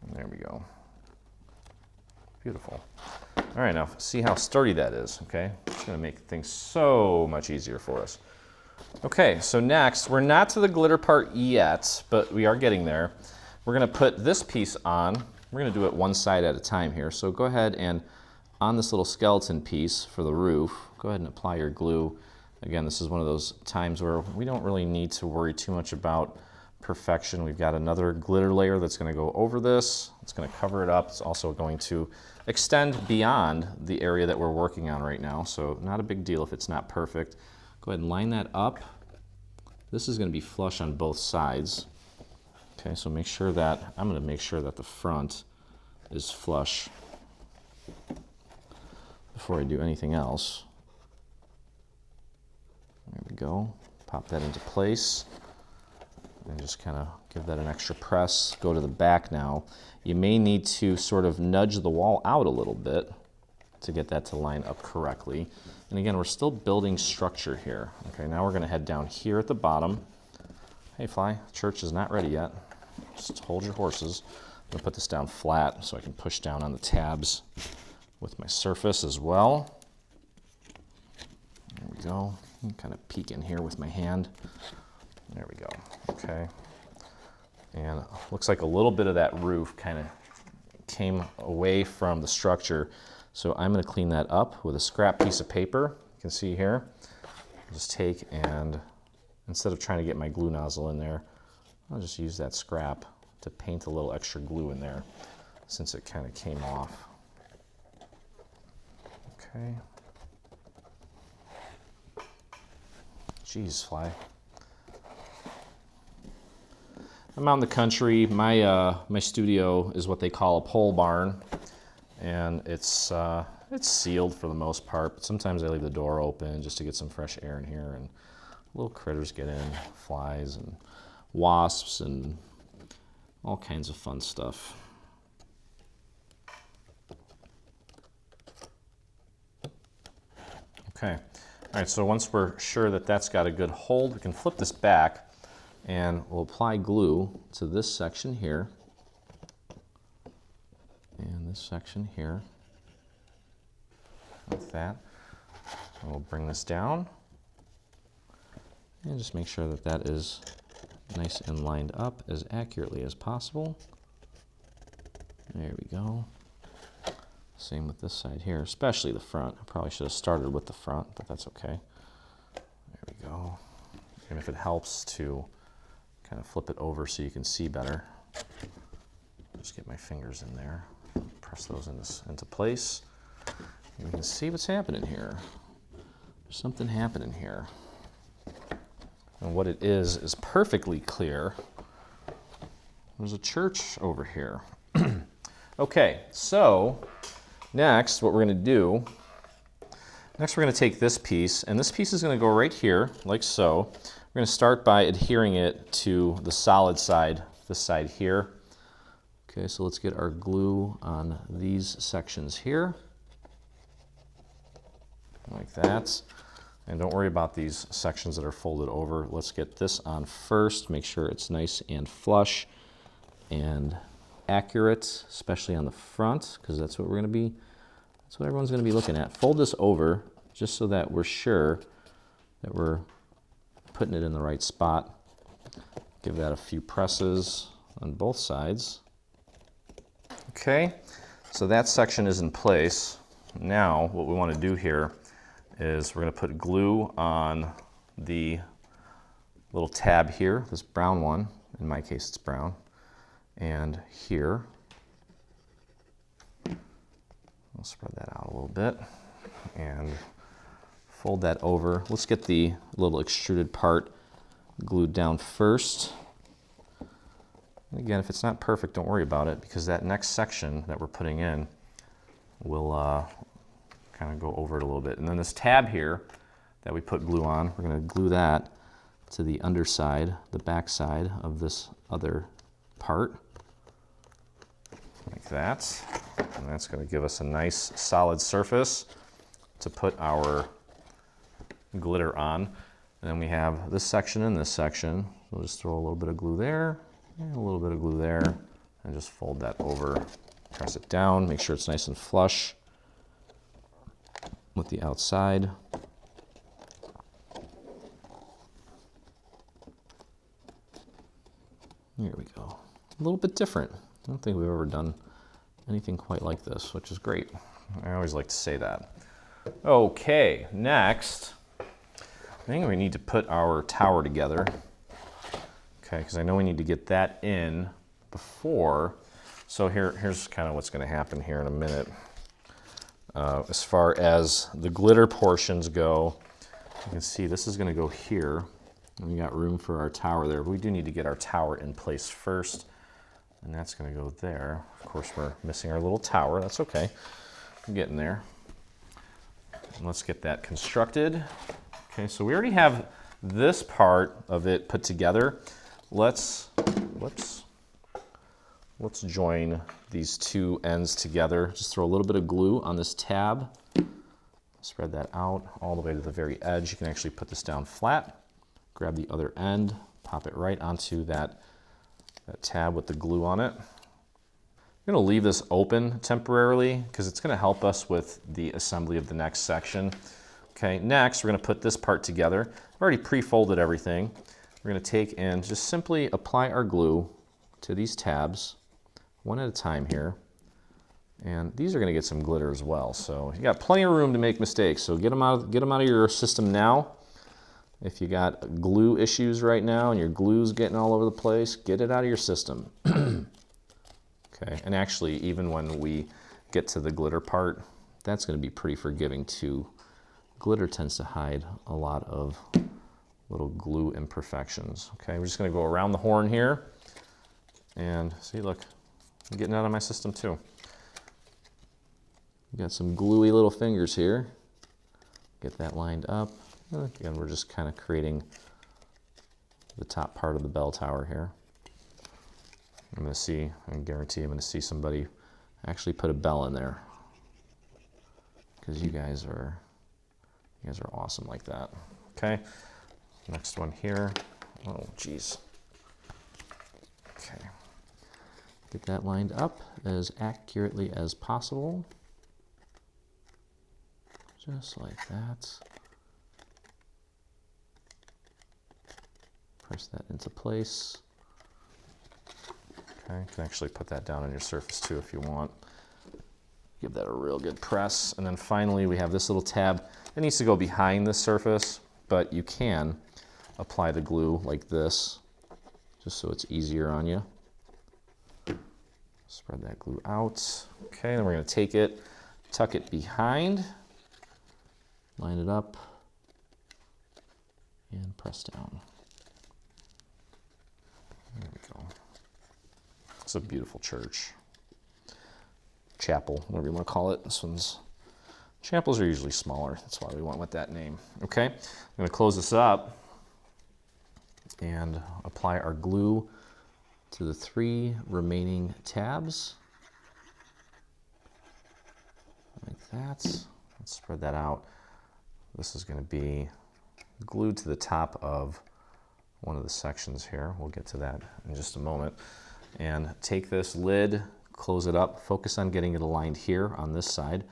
And there we go. Beautiful. All right, now see how sturdy that is, okay? It's gonna make things so much easier for us. Okay, so next, we're not to the glitter part yet, but we are getting there. We're gonna put this piece on. We're gonna do it one side at a time here. So go ahead and on this little skeleton piece for the roof, go ahead and apply your glue. Again, this is one of those times where we don't really need to worry too much about perfection. We've got another glitter layer that's gonna go over this. It's gonna cover it up. It's also going to extend beyond the area that we're working on right now. So not a big deal if it's not perfect. Go ahead and line that up. This is gonna be flush on both sides. Okay, so make sure that, I'm gonna make sure that the front is flush before I do anything else. There we go. Pop that into place and just kind of give that an extra press. Go to the back now. You may need to sort of nudge the wall out a little bit to get that to line up correctly. And again, we're still building structure here. Okay, now we're gonna head down here at the bottom. Hey Fly, church is not ready yet. Just hold your horses. I'm gonna put this down flat so I can push down on the tabs with my surface as well. There we go. Kind of peek in here with my hand. There we go, okay. And looks like a little bit of that roof kind of came away from the structure. So I'm gonna clean that up with a scrap piece of paper. You can see here. Just take and, instead of trying to get my glue nozzle in there, I'll just use that scrap to paint a little extra glue in there since it kind of came off. Okay. Jeez, Fly. I'm out in the country. My studio is what they call a pole barn, and it's sealed for the most part, but sometimes I leave the door open just to get some fresh air in here, and little critters get in, flies and wasps and all kinds of fun stuff. Okay, all right, so once we're sure that that's got a good hold, we can flip this back and we'll apply glue to this section here and this section here, like that. And we'll bring this down and just make sure that that is nice and lined up as accurately as possible. There we go. Same with this side here, especially the front. I probably should have started with the front, but that's okay. There we go. And if it helps to kind of flip it over so you can see better, just get my fingers in there, press those into place. And we can see what's happening here. There's something happening here. And what it is perfectly clear. There's a church over here. Okay, so next what we're going to do, we're going to take this piece, and this piece is going to go right here, like so. We're going to start by adhering it to the solid side, this side here. Okay, so let's get our glue on these sections here, like that. And don't worry about these sections that are folded over. Let's get this on first, make sure it's nice and flush and accurate, especially on the front, because that's what everyone's going to be looking at. Fold this over just so that we're sure that we're putting it in the right spot. Give that a few presses on both sides. Okay, so that section is in place. Now what we want to do here is we're going to put glue on the little tab here, this brown one. In my case it's brown. And here, I'll spread that out a little bit and fold that over. Let's get the little extruded part glued down first. And again, if it's not perfect, don't worry about it, because that next section that we're putting in will kind of go over it a little bit. And then this tab here that we put glue on, we're going to glue that to the underside, the back side of this other part, like that. And that's going to give us a nice solid surface to put our glitter on. And then we have this section and this section. We'll just throw a little bit of glue there and a little bit of glue there, and just fold that over, press it down, make sure it's nice and flush with the outside. Here we go. A little bit different. I don't think we've ever done anything quite like this, which is great. I always like to say that. Okay, next, I think we need to put our tower together. Okay, because I know we need to get that in before. So here's kind of what's going to happen here in a minute. As far as the glitter portions go, you can see this is going to go here. And we got room for our tower there, but we do need to get our tower in place first. And that's going to go there. Of course, we're missing our little tower. That's okay. We're getting there. And let's get that constructed. Okay, so we already have this part of it put together. Let's join these two ends together. Just throw a little bit of glue on this tab. Spread that out all the way to the very edge. You can actually put this down flat. Grab the other end, pop it right onto that tab with the glue on it. I'm going to leave this open temporarily because it's going to help us with the assembly of the next section. Okay, next we're going to put this part together. I've already pre-folded everything. We're going to take and just simply apply our glue to these tabs, one at a time here. And these are going to get some glitter as well. So you got plenty of room to make mistakes. So get them out of your system now. If you got glue issues right now and your glue's getting all over the place, get it out of your system. Okay, and actually even when we get to the glitter part, that's going to be pretty forgiving too. Glitter tends to hide a lot of little glue imperfections. Okay, we're just going to go around the horn here. And see, look, I'm getting out of my system too. Got some gluey little fingers here. Get that lined up. Again, we're just kind of creating the top part of the bell tower here. I'm going to see, I guarantee I'm going to see somebody actually put a bell in there. Because you guys are awesome like that. Okay, next one here. Oh, geez. Okay. Get that lined up as accurately as possible. Just like that. Press that into place. Okay, you can actually put that down on your surface too if you want. Give that a real good press. And then finally, we have this little tab. It needs to go behind the surface, but you can apply the glue like this, just so it's easier on you. Spread that glue out. Okay, then we're going to take it, tuck it behind, line it up, and press down. There we go. It's a beautiful church. Chapel, whatever you want to call it. This one's, chapels are usually smaller. That's why we went with that name. Okay, I'm going to close this up and apply our glue to the 3 remaining tabs. Like that. Let's spread that out. This is going to be glued to the top of one of the sections here. We'll get to that in just a moment. And take this lid, close it up, focus on getting it aligned here on this side,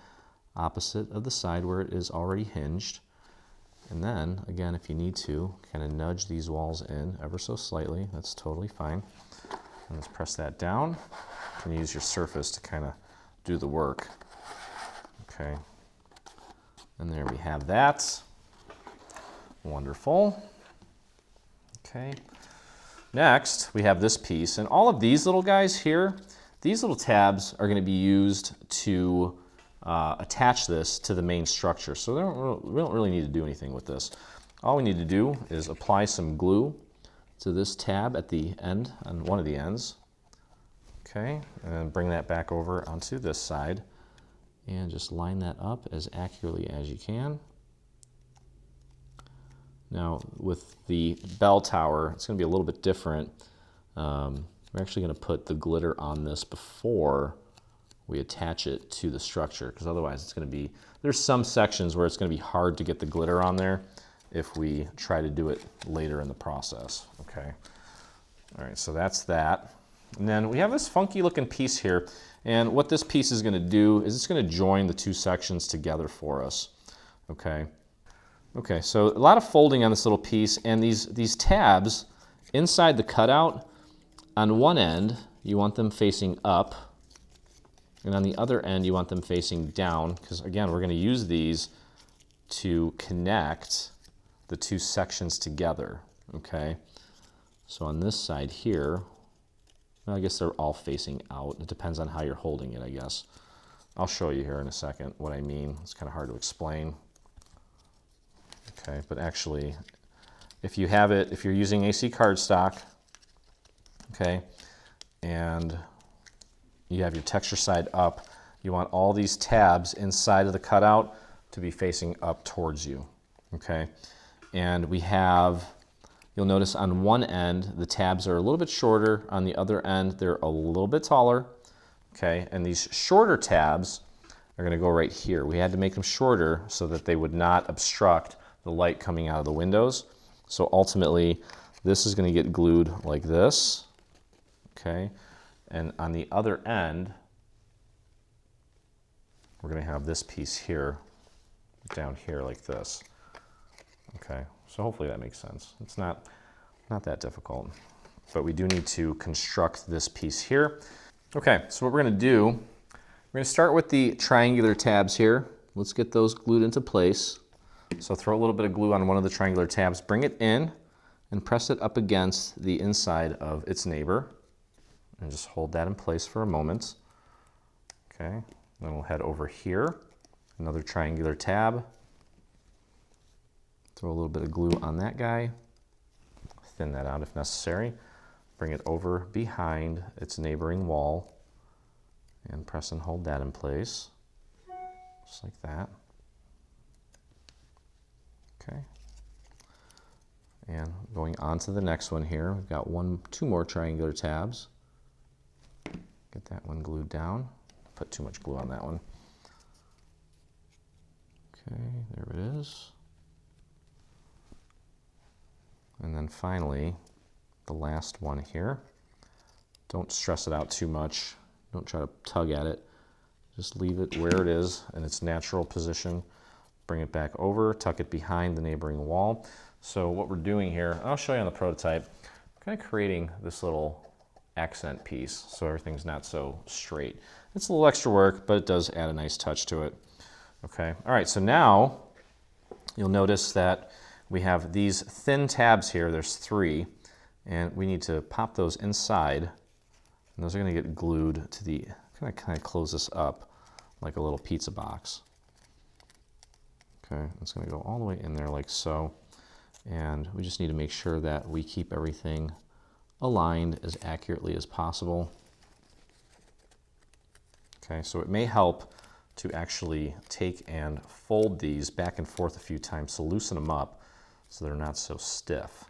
opposite of the side where it is already hinged. And then, again, if you need to, kind of nudge these walls in ever so slightly. That's totally fine. And let's press that down. You can use your surface to kind of do the work. Okay. And there we have that. Wonderful. Okay. Next, we have this piece. And all of these little guys here, these little tabs are going to be used to attach this to the main structure. So we don't really need to do anything with this. All we need to do is apply some glue to this tab at the end, on one of the ends. Okay, and bring that back over onto this side and just line that up as accurately as you can. Now with the bell tower, it's going to be a little bit different. We're actually going to put the glitter on this before we attach it to the structure, because otherwise it's going to be, there's some sections where it's going to be hard to get the glitter on there if we try to do it later in the process. Okay. All right, so that's that. And then we have this funky looking piece here, and what this piece is going to do is it's going to join the 2 sections together for us. Okay. Okay, so a lot of folding on this little piece, and these tabs inside the cutout, on one end you want them facing up, and on the other end you want them facing down, because again we're going to use these to connect the 2 sections together. Okay, so on this side here, well, I guess they're all facing out. It depends on how you're holding it, I guess. I'll show you here in a second what I mean. It's kind of hard to explain. Okay, but actually, if you have it, if you're using AC cardstock, okay, and you have your texture side up, you want all these tabs inside of the cutout to be facing up towards you. Okay, and we have, you'll notice on one end the tabs are a little bit shorter, on the other end they're a little bit taller. Okay, and these shorter tabs are going to go right here. We had to make them shorter so that they would not obstruct the light coming out of the windows. So ultimately this is going to get glued like this. Okay, and on the other end we're going to have this piece here down here like this. Okay, so hopefully that makes sense. It's not that difficult, but we do need to construct this piece here. Okay, so what we're going to do, we're going to start with the triangular tabs here. Let's get those glued into place. So throw a little bit of glue on one of the triangular tabs, bring it in and press it up against the inside of its neighbor, and just hold that in place for a moment. Okay, then we'll head over here, another triangular tab, throw a little bit of glue on that guy, thin that out if necessary, bring it over behind its neighboring wall and press and hold that in place, just like that. Okay, and going on to the next one here, we've got 2 more triangular tabs. Get that one glued down. Put too much glue on that one. Okay, there it is. And then finally, the last one here. Don't stress it out too much. Don't try to tug at it. Just leave it where it is in its natural position. Bring it back over, tuck it behind the neighboring wall. So what we're doing here, I'll show you on the prototype, I'm kind of creating this little accent piece, so everything's not so straight. It's a little extra work, but it does add a nice touch to it. Okay, all right, so now you'll notice that we have these thin tabs here. There's 3, and we need to pop those inside, and those are going to get glued to the, kind of close this up like a little pizza box. Okay, it's going to go all the way in there like so, and we just need to make sure that we keep everything aligned as accurately as possible. Okay, so it may help to actually take and fold these back and forth a few times to loosen them up so they're not so stiff,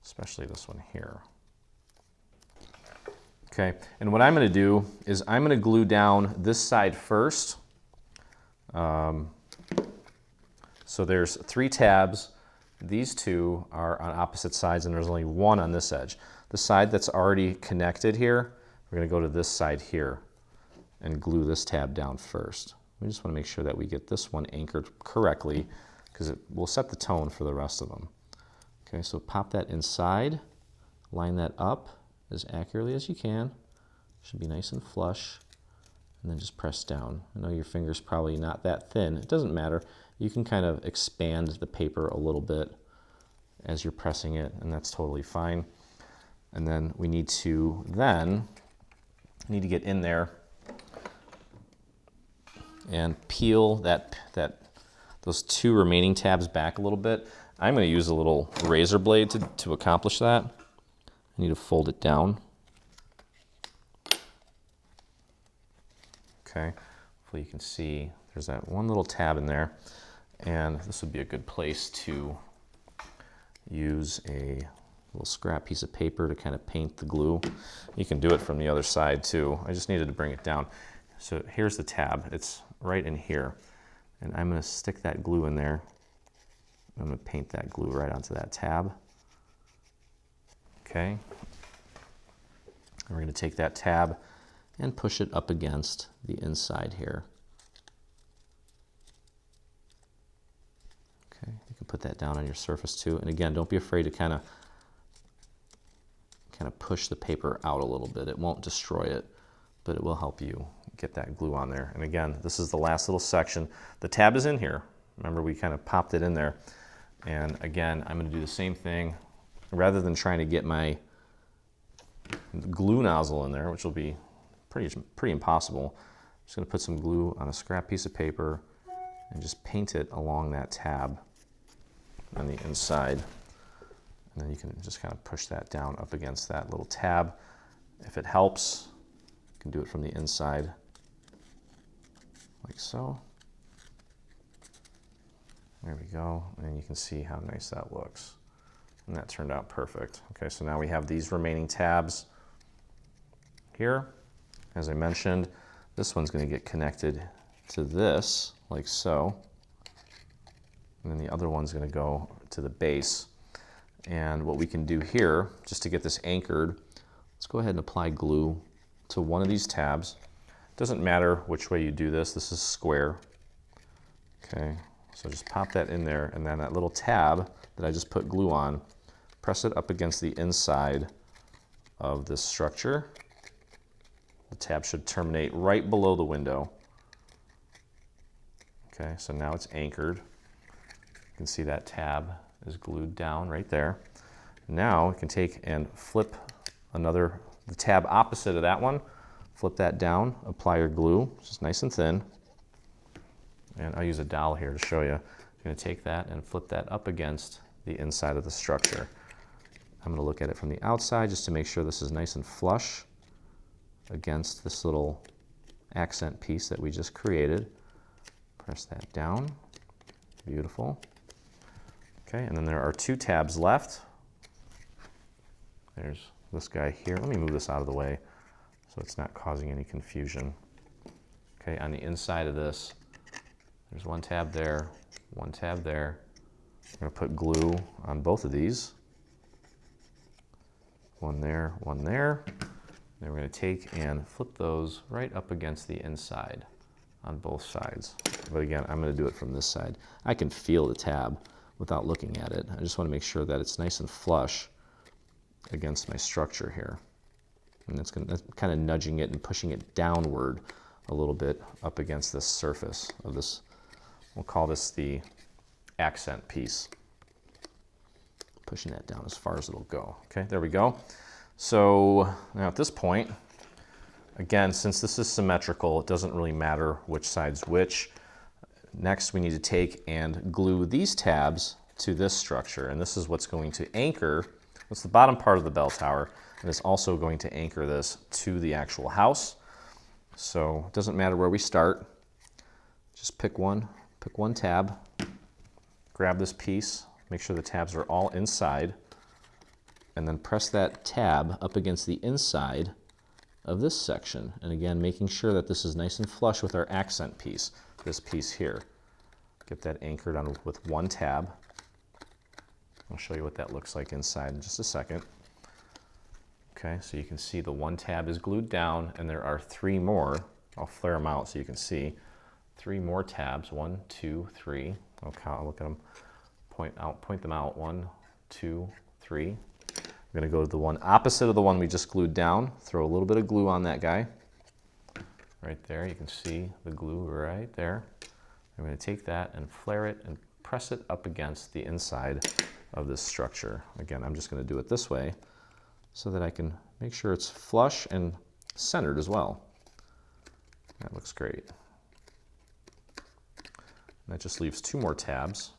especially this one here. Okay, and what I'm going to do is I'm going to glue down this side first. So there's 3 tabs. These 2 are on opposite sides, and there's only 1 on this edge. The side that's already connected here, we're going to go to this side here and glue this tab down first. We just want to make sure that we get this one anchored correctly because it will set the tone for the rest of them. Okay, so pop that inside, line that up as accurately as you can. Should be nice and flush, and then just press down. I know your finger's probably not that thin. It doesn't matter. You can kind of expand the paper a little bit as you're pressing it, and that's totally fine. And then we need to get in there and peel those 2 remaining tabs back a little bit. I'm going to use a little razor blade to accomplish that. I need to fold it down. Okay, hopefully you can see there's that one little tab in there, and this would be a good place to use a little scrap piece of paper to kind of paint the glue. You can do it from the other side too. I just needed to bring it down. So here's the tab. It's right in here, and I'm going to stick that glue in there. I'm going to paint that glue right onto that tab. Okay. And we're going to take that tab and push it up against the inside here. Okay, you can put that down on your surface too. And again, don't be afraid to kind of push the paper out a little bit. It won't destroy it, but it will help you get that glue on there. And again, this is the last little section. The tab is in here. Remember, we kind of popped it in there. And again, I'm going to do the same thing. Rather than trying to get my glue nozzle in there, which will be pretty impossible, I'm just going to put some glue on a scrap piece of paper and just paint it along that tab on the inside. And then you can just kind of push that down up against that little tab. If it helps, you can do it from the inside, like so. There we go, and you can see how nice that looks. And that turned out perfect. Okay, so now we have these remaining tabs here. As I mentioned, this one's going to get connected to this, like so. And then the other one's going to go to the base. And what we can do here, just to get this anchored, let's go ahead and apply glue to one of these tabs. Doesn't matter which way you do this. This is square. Okay, so just pop that in there, and then that little tab that I just put glue on, press it up against the inside of this structure. The tab should terminate right below the window. Okay, so now it's anchored. You can see that tab is glued down right there. Now we can take and flip the tab opposite of that one, flip that down, apply your glue, just nice and thin. And I'll use a dowel here to show you. I'm going to take that and flip that up against the inside of the structure. I'm going to look at it from the outside just to make sure this is nice and flush against this little accent piece that we just created. Press that down. Beautiful. Okay, and then there are 2 tabs left. There's this guy here. Let me move this out of the way so it's not causing any confusion. Okay, on the inside of this, there's 1 tab there, 1 tab there. I'm going to put glue on both of these. 1 there, 1 there. Then we're going to take and flip those right up against the inside on both sides. But again, I'm going to do it from this side. I can feel the tab without looking at it. I just want to make sure that it's nice and flush against my structure here. And that's kind of nudging it and pushing it downward a little bit up against this surface of this. We'll call this the accent piece. Pushing that down as far as it'll go. Okay, there we go. So now at this point, again, since this is symmetrical, it doesn't really matter which side's which. Next, we need to take and glue these tabs to this structure, and this is what's going to anchor. It's the bottom part of the bell tower, and it's also going to anchor this to the actual house. So it doesn't matter where we start. Just pick one tab, grab this piece, make sure the tabs are all inside, and then press that tab up against the inside of this section. And again, making sure that this is nice and flush with our accent piece, this piece here. Get that anchored on with one tab. I'll show you what that looks like inside in just a second. Okay, so you can see the one tab is glued down, and there are 3 more. I'll flare them out so you can see 3 more tabs. 1, 2, 3. I'll count, look at them, point them out. 1, 2, 3. I'm going to go to the one opposite of the one we just glued down. Throw a little bit of glue on that guy. Right there, you can see the glue right there. I'm going to take that and flare it and press it up against the inside of this structure. Again, I'm just going to do it this way so that I can make sure it's flush and centered as well. That looks great. And that just leaves 2 more tabs.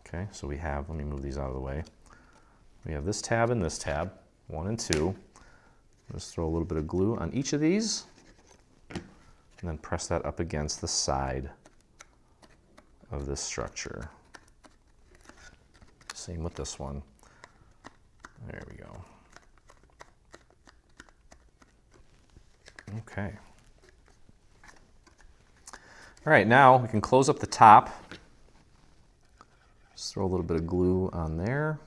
Okay, so we have, let me move these out of the way. We have this tab and this tab, 1 and 2. Just throw a little bit of glue on each of these, and then press that up against the side of this structure. Same with this one. There we go. Okay. All right, now we can close up the top. Just throw a little bit of glue on there.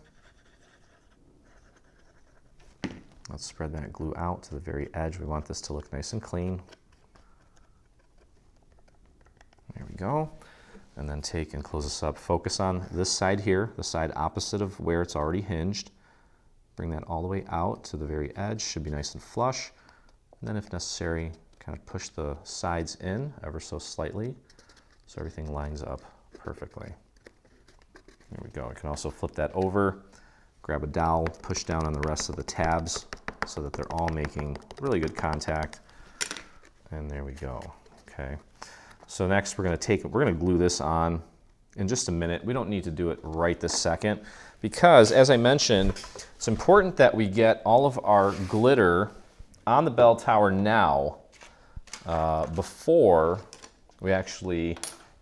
Let's spread that glue out to the very edge. We want this to look nice and clean. There we go. And then take and close this up. Focus on this side here, the side opposite of where it's already hinged. Bring that all the way out to the very edge. Should be nice and flush. And then if necessary, kind of push the sides in ever so slightly so everything lines up perfectly. There we go. You can also flip that over, grab a dowel, push down on the rest of the tabs so that they're all making really good contact. And there we go. Okay. So next we're going to glue this on in just a minute. We don't need to do it right this second because, as I mentioned, it's important that we get all of our glitter on the bell tower now before we actually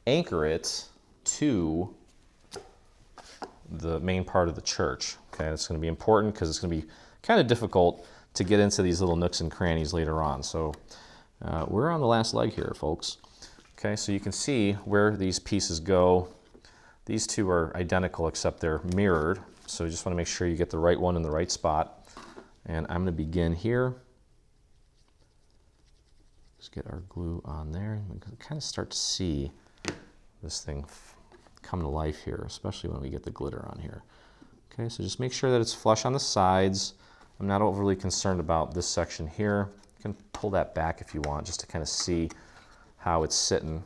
anchor it to the main part of the church. Okay, it's going to be important because it's going to be kind of difficult to get into these little nooks and crannies later on. So we're on the last leg here, folks. Okay, so you can see where these pieces go. These 2 are identical except they're mirrored. So you just want to make sure you get the right one in the right spot. And I'm going to begin here. Just get our glue on there. We can kind of start to see this thing come to life here, especially when we get the glitter on here. Okay, so just make sure that it's flush on the sides. I'm not overly concerned about this section here. You can pull that back if you want, just to kind of see how it's sitting.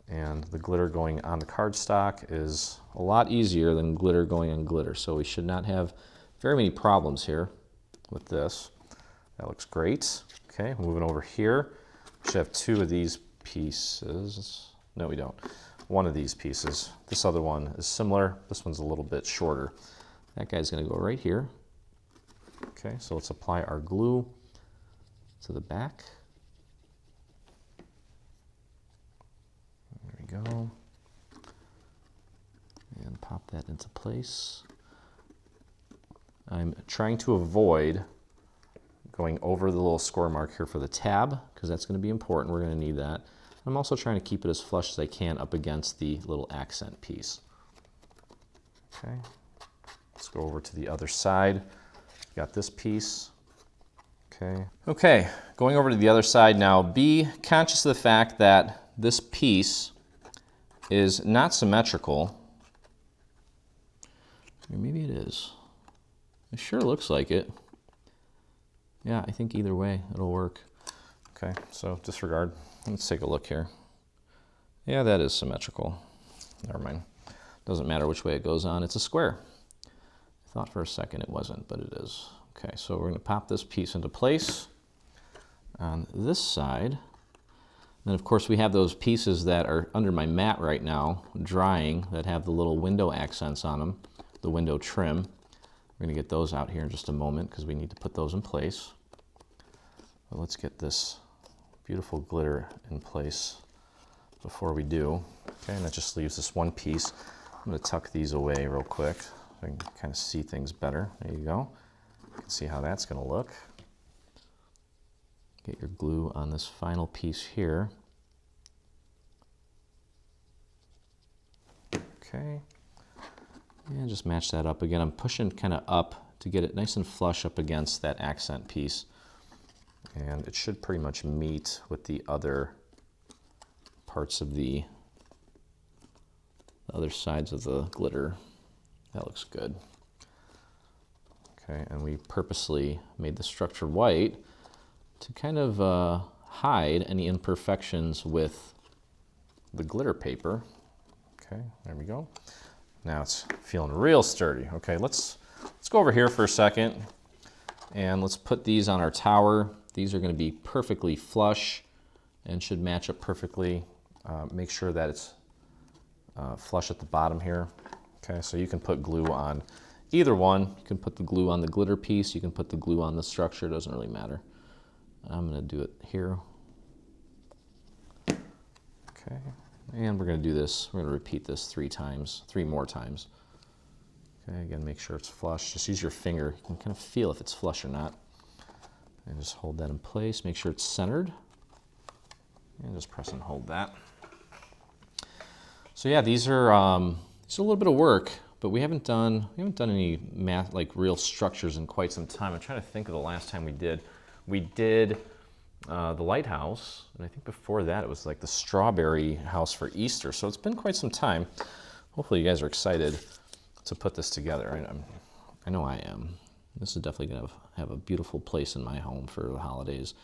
And the glitter going on the cardstock is a lot easier than glitter going on glitter, so we should not have very many problems here with this. That looks great. Okay, moving over here. We should have 2 of these pieces. No, we don't. 1 of these pieces. This other one is similar. This one's a little bit shorter. That guy's going to go right here. Okay, so let's apply our glue to the back. There we go. And pop that into place. I'm trying to avoid going over the little score mark here for the tab, because that's going to be important. We're going to need that. I'm also trying to keep it as flush as I can up against the little accent piece. Okay, let's go over to the other side. Got this piece. Okay, going over to the other side now. Be conscious of the fact that this piece is not symmetrical. Or maybe it is. It sure looks like it. Yeah, I think either way it'll work. Okay, so disregard. Let's take a look here. Yeah, that is symmetrical. Never mind. Doesn't matter which way it goes on. It's a square. I thought for a second it wasn't, but it is. Okay, so we're going to pop this piece into place on this side. Then of course we have those pieces that are under my mat right now, drying, that have the little window accents on them, the window trim. We're going to get those out here in just a moment because we need to put those in place. But let's get this beautiful glitter in place before we do. Okay, and that just leaves this one piece. I'm going to tuck these away real quick so I can kind of see things better. There you go. You can see how that's going to look. Get your glue on this final piece here. Okay. And just match that up again. I'm pushing kind of up to get it nice and flush up against that accent piece. And it should pretty much meet with the other parts of the other sides of the glitter. That looks good. Okay, and we purposely made the structure white to kind of hide any imperfections with the glitter paper. Okay, there we go. Now it's feeling real sturdy. Okay, let's go over here for a second and let's put these on our tower. These are going to be perfectly flush and should match up perfectly. Make sure that it's flush at the bottom here. Okay, so you can put glue on either one. You can put the glue on the glitter piece. You can put the glue on the structure. It doesn't really matter. I'm going to do it here. Okay, and we're going to do this. We're going to repeat this 3 more times. Okay, again, make sure it's flush. Just use your finger. You can kind of feel if it's flush or not. And just hold that in place. Make sure it's centered. And just press and hold that. So yeah, these are a little bit of work, but we haven't done any math, like real structures, in quite some time. I'm trying to think of the last time we did. We did the lighthouse, and I think before that it was like the strawberry house for Easter. So it's been quite some time. Hopefully you guys are excited to put this together. I know I am. This is definitely going to have a beautiful place in my home for the holidays.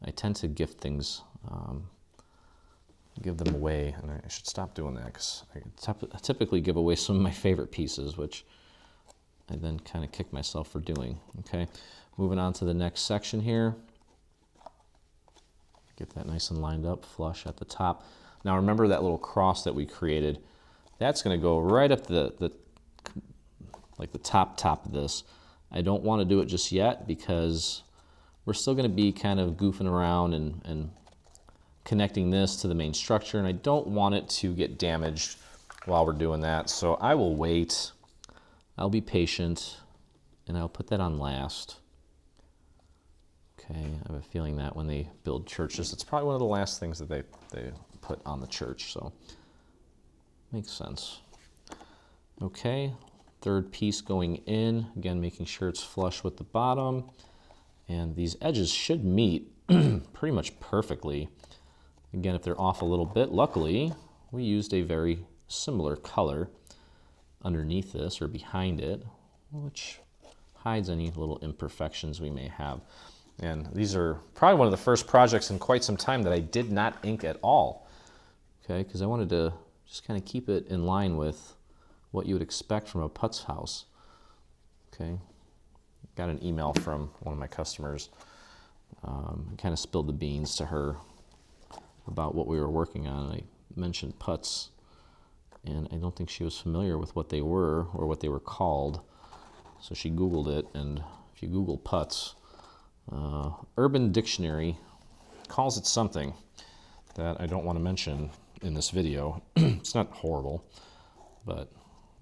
I tend to gift things, give them away, and I should stop doing that because I typically give away some of my favorite pieces, which I then kind of kick myself for doing. Okay, moving on to the next section here. Get that nice and lined up, flush at the top. Now remember that little cross that we created? That's going to go right up the top of this. I don't want to do it just yet because we're still going to be kind of goofing around and connecting this to the main structure, and I don't want it to get damaged while we're doing that. So I will wait. I'll be patient, and I'll put that on last. Okay, I have a feeling that when they build churches, it's probably one of the last things that they put on the church, so makes sense. Okay, third piece going in, again making sure it's flush with the bottom, and these edges should meet pretty much perfectly. Again, if they're off a little bit, luckily we used a very similar color underneath this or behind it, which hides any little imperfections we may have. And these are probably one of the first projects in quite some time that I did not ink at all, okay, because I wanted to just kind of keep it in line with what you would expect from a putz house. Okay, got an email from one of my customers. I kind of spilled the beans to her about what we were working on. I mentioned putz, and I don't think she was familiar with what they were or what they were called. So she Googled it, and if you Google putz, Urban Dictionary calls it something that I don't want to mention in this video. It's not horrible, but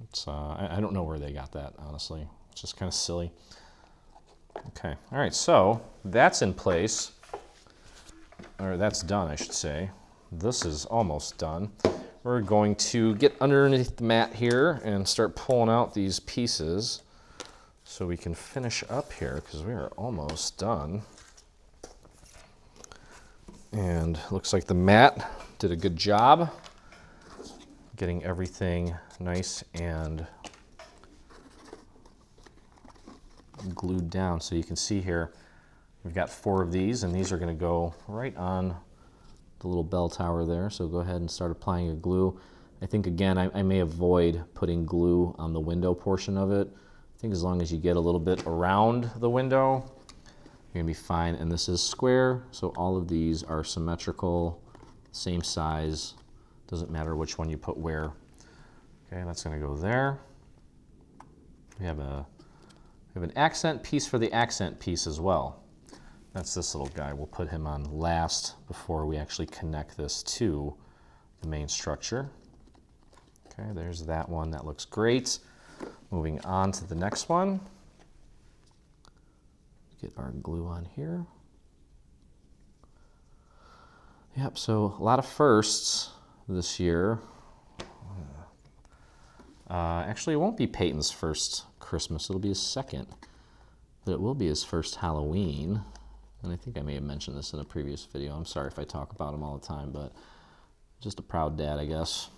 it's, I don't know where they got that, honestly. It's just kind of silly. Okay, all right, so that's in place, or that's done, I should say. This is almost done. We're going to get underneath the mat here and start pulling out these pieces so we can finish up here because we are almost done. And looks like the mat did a good job getting everything nice and glued down. So you can see here, we've got 4 of these, and these are going to go right on the little bell tower there. So go ahead and start applying your glue. I think, again, I may avoid putting glue on the window portion of it. I think as long as you get a little bit around the window, you're going to be fine. And this is square, so all of these are symmetrical, same size. Doesn't matter which one you put where. Okay, that's going to go there. We have an accent piece for the accent piece as well. That's this little guy. We'll put him on last before we actually connect this to the main structure. Okay, there's that one. That looks great. Moving on to the next one. Get our glue on here. Yep, so a lot of firsts this year. Actually, it won't be Peyton's first Christmas. It'll be his second. But it will be his first Halloween. And I think I may have mentioned this in a previous video. I'm sorry if I talk about him all the time, but just a proud dad, I guess.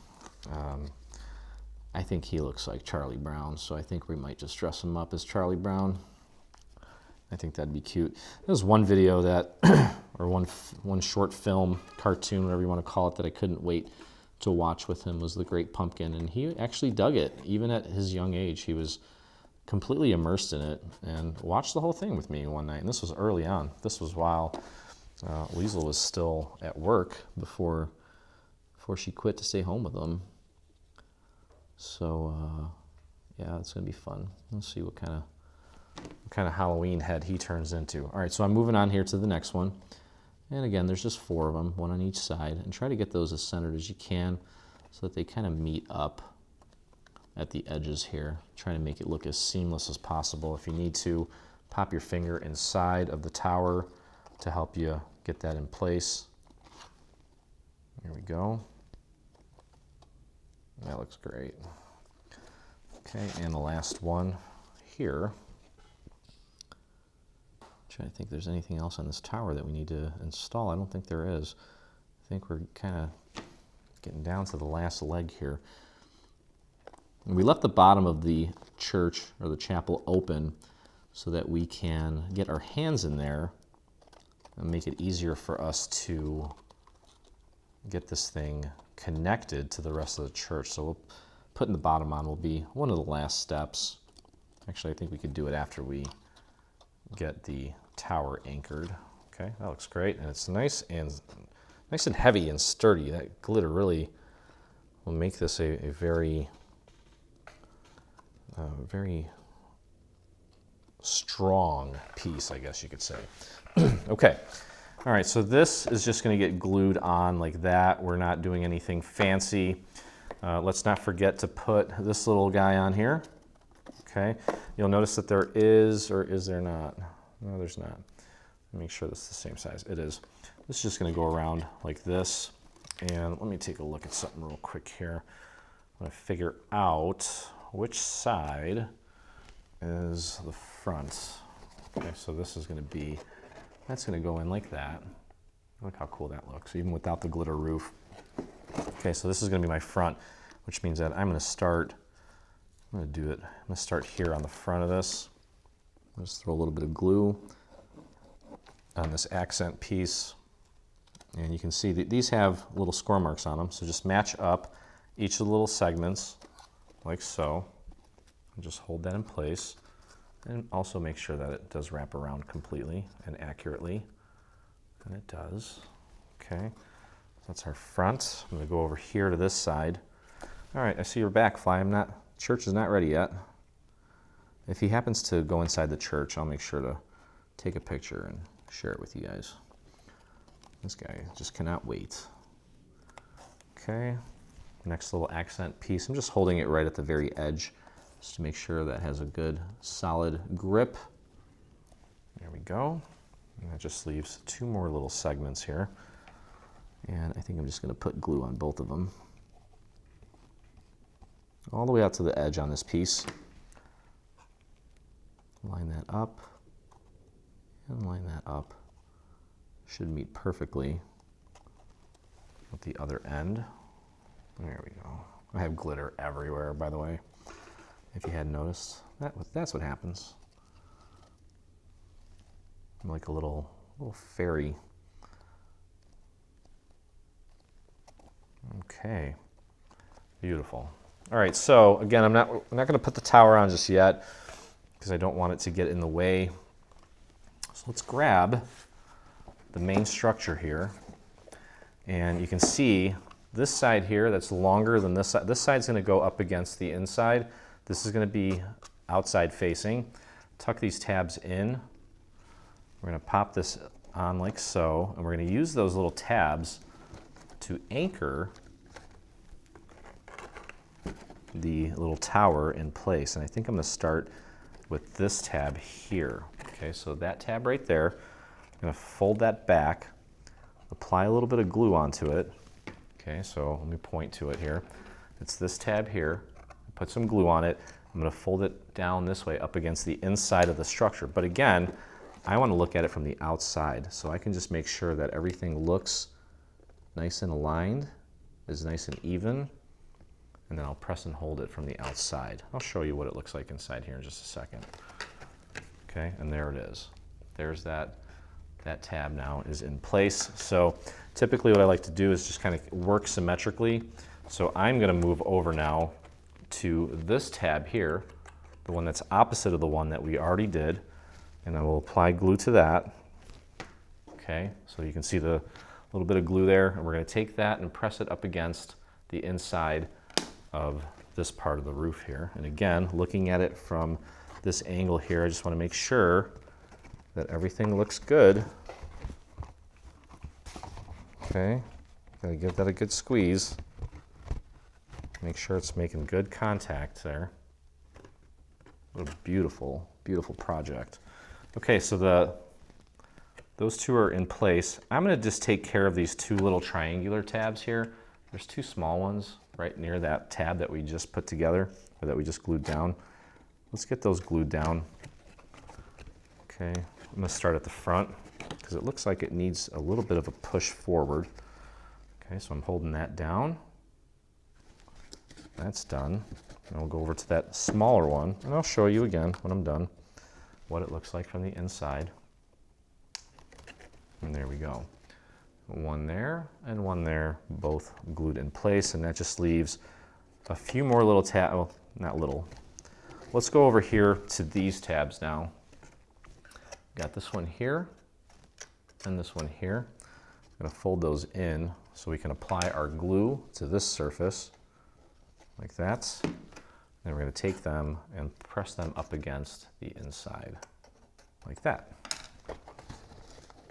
I think he looks like Charlie Brown, so I think we might just dress him up as Charlie Brown. I think that'd be cute. There's one video that, or one short film, cartoon, whatever you want to call it, that I couldn't wait to watch with him, was The Great Pumpkin, and he actually dug it. Even at his young age, he was completely immersed in it and watched the whole thing with me one night. And this was early on. This was while Liesl was still at work before she quit to stay home with him. So yeah, it's gonna be fun. Let's see what kind of Halloween head he turns into. All right, so I'm moving on here to the next one. And again, there's just 4 of them, one on each side, and try to get those as centered as you can so that they kind of meet up at the edges here. Try to make it look as seamless as possible. If you need to, pop your finger inside of the tower to help you get that in place. There we go. That looks great. Okay, and the last one here. Trying to think if there's anything else on this tower that we need to install. I don't think there is. I think we're kind of getting down to the last leg here. And we left the bottom of the church or the chapel open so that we can get our hands in there and make it easier for us to get this thing connected to the rest of the church. So we'll putting the bottom on will be one of the last steps. Actually, I think we could do it after we get the tower anchored. Okay, that looks great, and it's nice and heavy and sturdy. That glitter really will make this a very very strong piece, I guess you could say. Okay, all right, so this is just going to get glued on like that. We're not doing anything fancy. Let's not forget to put this little guy on here. Okay, you'll notice that there is, or is there not? No, there's not. Make sure this is the same size. It is. This is just going to go around like this. And let me take a look at something real quick here. I'm going to figure out which side is the front. Okay, so this is going to be, that's going to go in like that. Look how cool that looks, even without the glitter roof. Okay, so this is going to be my front, which means that I'm going to start, I'm going to start here on the front of this. Just throw a little bit of glue on this accent piece. And you can see that these have little score marks on them, so just match up each of the little segments like so. And just hold that in place. And also make sure that it does wrap around completely and accurately. And it does. Okay, that's our front. I'm going to go over here to this side. All right, I see your back, Fly. Church is not ready yet. If he happens to go inside the church, I'll make sure to take a picture and share it with you guys. This guy just cannot wait. Okay, next little accent piece. I'm just holding it right at the very edge just to make sure that has a good solid grip. There we go. And that just leaves 2 more little segments here. And I think I'm just going to put glue on both of them. All the way out to the edge on this piece. Line that up and line that up. Should meet perfectly with the other end. There we go. I have glitter everywhere, by the way, if you hadn't noticed. That's what happens. I'm like a little fairy. Okay, beautiful. All right, so again, I'm not going to put the tower on just yet because I don't want it to get in the way. So let's grab the main structure here, and you can see this side here that's longer than this side. This side's going to go up against the inside. This is going to be outside facing. Tuck these tabs in. We're going to pop this on like so, and we're going to use those little tabs to anchor the little tower in place. And I think I'm going to start with this tab here. Okay, so that tab right there, I'm going to fold that back, apply a little bit of glue onto it. Okay, so let me point to it here. It's this tab here. Put some glue on it. I'm going to fold it down this way up against the inside of the structure. But again, I want to look at it from the outside, so I can just make sure that everything looks nice and aligned, is nice and even, and then I'll press and hold it from the outside. I'll show you what it looks like inside here in just a second. Okay, and there it is. There's that tab now is in place. So typically what I like to do is just kind of work symmetrically. So I'm going to move over now to this tab here, the one that's opposite of the one that we already did, and I will apply glue to that. Okay, so you can see the little bit of glue there, and we're going to take that and press it up against the inside of this part of the roof here. And again, looking at it from this angle here, I just want to make sure that everything looks good. Okay, gotta give that a good squeeze. Make sure it's making good contact there. What a beautiful, beautiful project. Okay, so those two are in place. I'm going to just take care of these two little triangular tabs here. There's two small ones right near that tab that we just put together, or that we just glued down. Let's get those glued down. Okay, I'm going to start at the front because it looks like it needs a little bit of a push forward. Okay, so I'm holding that down. That's done. And I'll go over to that smaller one, and I'll show you again when I'm done what it looks like from the inside. And there we go. One there and one there, both glued in place, and that just leaves a few more little tabs. Oh, not little. Let's go over here to these tabs now. Got this one here and this one here. I'm going to fold those in so we can apply our glue to this surface like that. Then we're going to take them and press them up against the inside like that.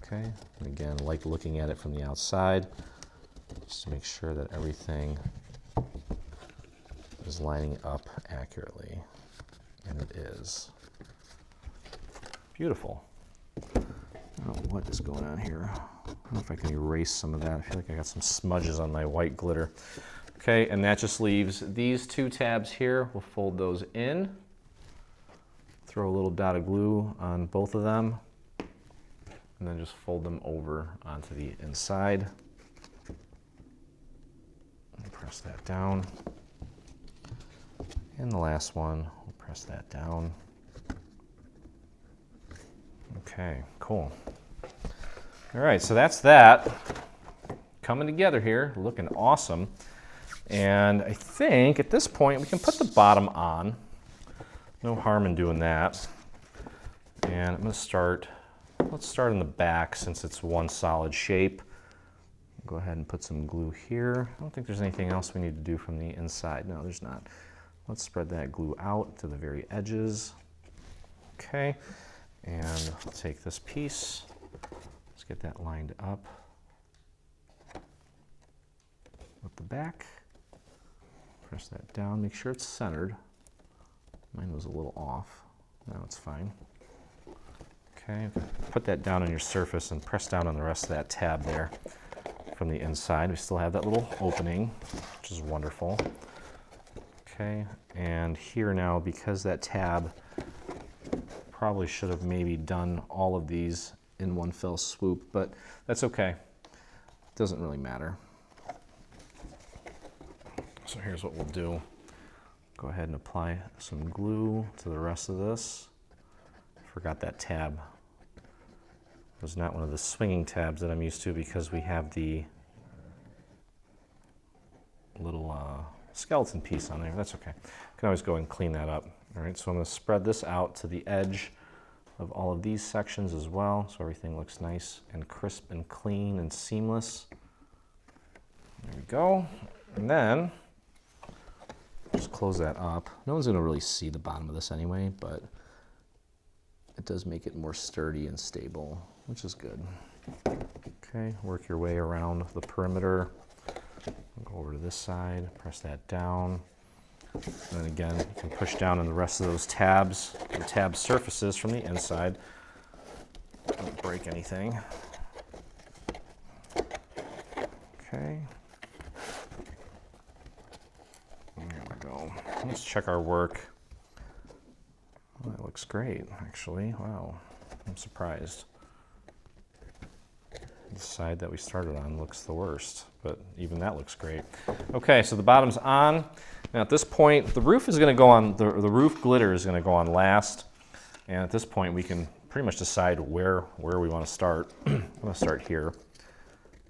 Okay, and again, like looking at it from the outside, just to make sure that everything is lining up accurately, and it is. Beautiful. I don't know what is going on here. I don't know if I can erase some of that. I feel like I got some smudges on my white glitter. Okay, and that just leaves these two tabs here. We'll fold those in, throw a little dot of glue on both of them, and then just fold them over onto the inside. And press that down. And the last one, we'll press that down. Okay, cool. All right, so that's that. Coming together here, looking awesome. And I think at this point we can put the bottom on. No harm in doing that. And I'm going to start, let's start in the back since it's one solid shape. Go ahead and put some glue here. I don't think there's anything else we need to do from the inside. No, there's not. Let's spread that glue out to the very edges. Okay, and I'll take this piece. Let's get that lined up with the back. Press that down, make sure it's centered. Mine was a little off. Now it's fine. Okay, put that down on your surface and press down on the rest of that tab there from the inside. We still have that little opening, which is wonderful. Okay, and here now, because that tab probably should have maybe done all of these in one fell swoop, but that's okay. It doesn't really matter. So here's what we'll do. Go ahead and apply some glue to the rest of this. Forgot that tab was not one of the swinging tabs that I'm used to because we have the little skeleton piece on there. That's okay. Can always go and clean that up. All right, so I'm going to spread this out to the edge of all of these sections as well, so everything looks nice and crisp and clean and seamless. There we go. And then just close that up. No one's going to really see the bottom of this anyway, but it does make it more sturdy and stable, which is good. Okay, work your way around the perimeter. Go over to this side, press that down. And then again, you can push down on the rest of those tabs, the tab surfaces from the inside. Don't break anything. Okay. There we go. Let's check our work. Well, that looks great, actually. Wow, I'm surprised. The side that we started on looks the worst, but even that looks great. Okay, so the bottom's on. Now at this point, the roof is going to go on, the roof glitter is going to go on last. And at this point, we can pretty much decide where we want to start. I'm going to start here.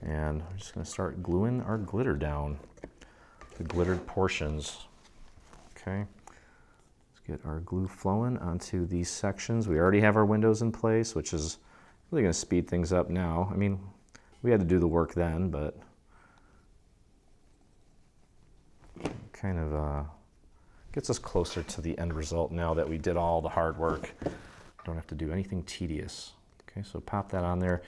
And I'm just going to start gluing our glitter down, the glittered portions. Okay, let's get our glue flowing onto these sections. We already have our windows in place, which is really going to speed things up now. I mean, we had to do the work then, but kind of gets us closer to the end result now that we did all the hard work. Don't have to do anything tedious. Okay, so pop that on there.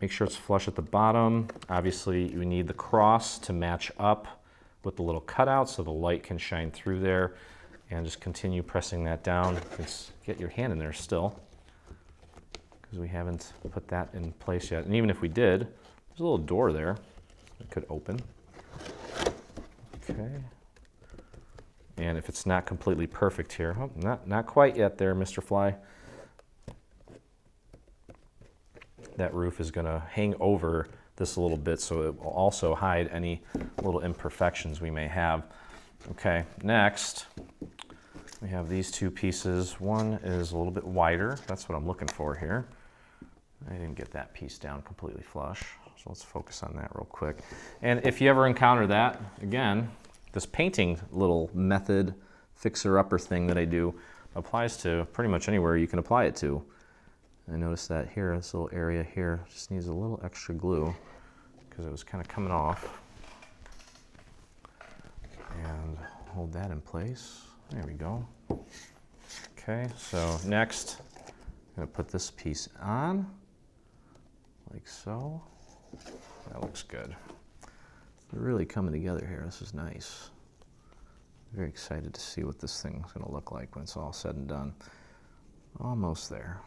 Make sure it's flush at the bottom. Obviously, you need the cross to match up with the little cutout so the light can shine through there. And just continue pressing that down. Just get your hand in there still, because we haven't put that in place yet. And even if we did, there's a little door there that could open. Okay. And if it's not completely perfect here, oh, not quite yet there, Mr. Fly. That roof is going to hang over this a little bit, so it will also hide any little imperfections we may have. Okay, next we have these two pieces. One is a little bit wider. That's what I'm looking for here. I didn't get that piece down completely flush, so let's focus on that real quick. And if you ever encounter that, again, this painting little method fixer-upper thing that I do applies to pretty much anywhere you can apply it to. I noticed that here, this little area here, just needs a little extra glue because it was kind of coming off. And hold that in place. There we go. Okay, so next, I'm going to put this piece on, like so. That looks good. They're really coming together here. This is nice. Very excited to see what this thing's going to look like when it's all said and done. Almost there.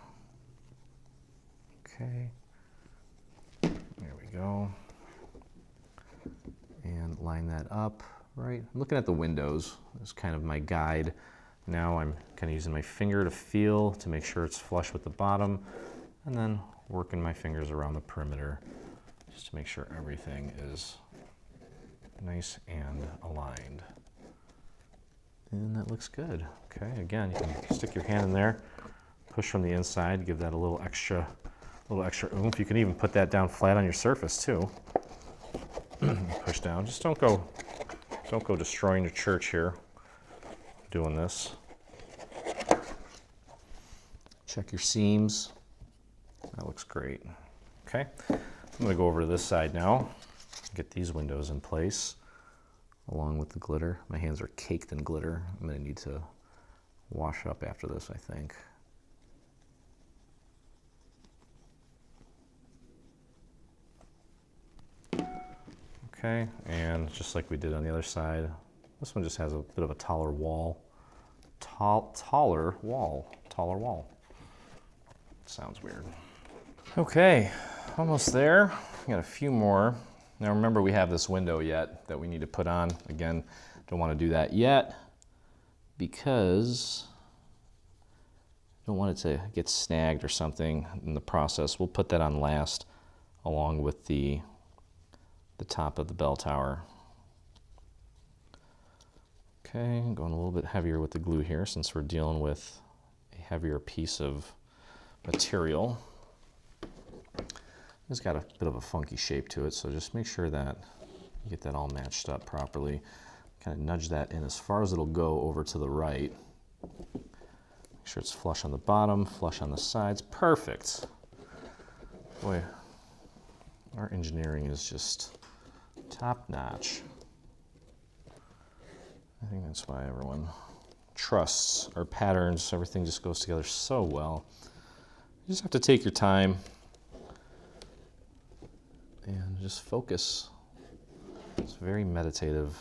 Okay. There we go. And line that up. Right. I'm looking at the windows as kind of my guide. Now I'm kind of using my finger to feel to make sure it's flush with the bottom, and then working my fingers around the perimeter just to make sure everything is nice and aligned. And that looks good. Okay, again, you can stick your hand in there, push from the inside, give that a little extra oomph. You can even put that down flat on your surface too. Push down. Just don't go destroying your church here doing this. Check your seams. That looks great. Okay, I'm going to go over to this side now, get these windows in place along with the glitter. My hands are caked in glitter. I'm going to need to wash up after this, I think. Okay, and just like we did on the other side, this one just has a bit of a taller wall. Taller wall. Sounds weird. Okay, almost there. We got a few more. Now remember, we have this window yet that we need to put on. Again, don't want to do that yet because I don't want it to get snagged or something in the process. We'll put that on last along with the top of the bell tower. Okay, going a little bit heavier with the glue here since we're dealing with a heavier piece of material. It's got a bit of a funky shape to it, so just make sure that you get that all matched up properly. Kind of nudge that in as far as it'll go over to the right. Make sure it's flush on the bottom, flush on the sides. Perfect. Boy, our engineering is just top notch. I think that's why everyone trusts our patterns. Everything just goes together so well. You just have to take your time and just focus. It's very meditative.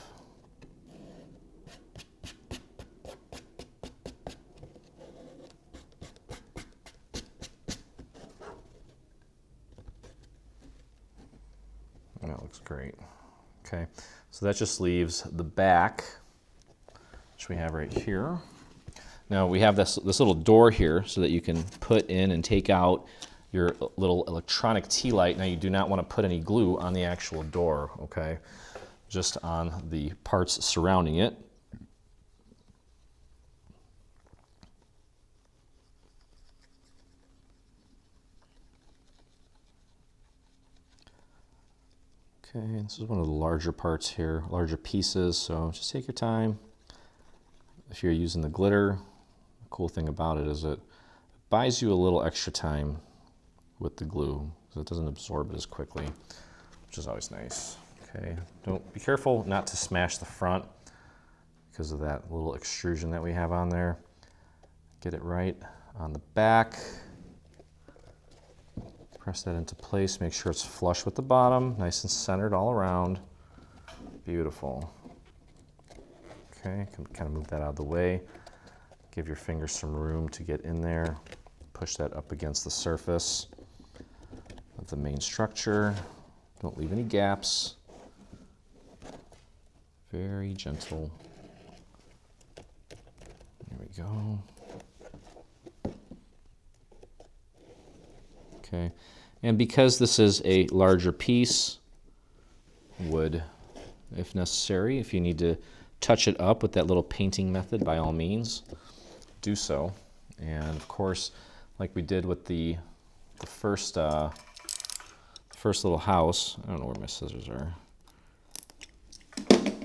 And that looks great. Okay, so that just leaves the back, which we have right here. Now we have this little door here so that you can put in and take out your little electronic tea light. Now you do not want to put any glue on the actual door, okay? Just on the parts surrounding it. Okay, this is one of the larger parts here, larger pieces, so just take your time. If you're using the glitter, the cool thing about it is it buys you a little extra time with the glue, so it doesn't absorb it as quickly, which is always nice. Okay, be careful not to smash the front because of that little extrusion that we have on there. Get it right on the back. Press that into place, make sure it's flush with the bottom, nice and centered all around. Beautiful. Okay, kind of move that out of the way. Give your fingers some room to get in there. Push that up against the surface of the main structure. Don't leave any gaps. Very gentle. There we go. Okay, and because this is a larger piece, would, if necessary, if you need to touch it up with that little painting method, by all means, do so. And of course, like we did with the first little house, I don't know where my scissors are,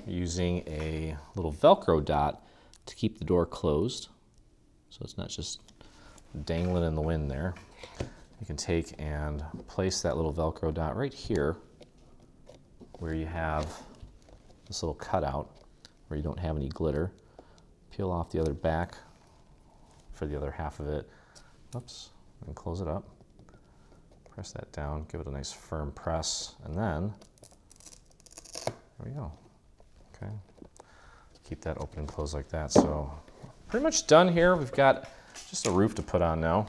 using a little Velcro dot to keep the door closed, so it's not just dangling in the wind there. You can take and place that little Velcro dot right here where you have this little cutout where you don't have any glitter. Peel off the other back for the other half of it. Oops, and close it up. Press that down, give it a nice firm press, and then there we go. Okay, keep that open and closed like that. So pretty much done here. We've got just a roof to put on now.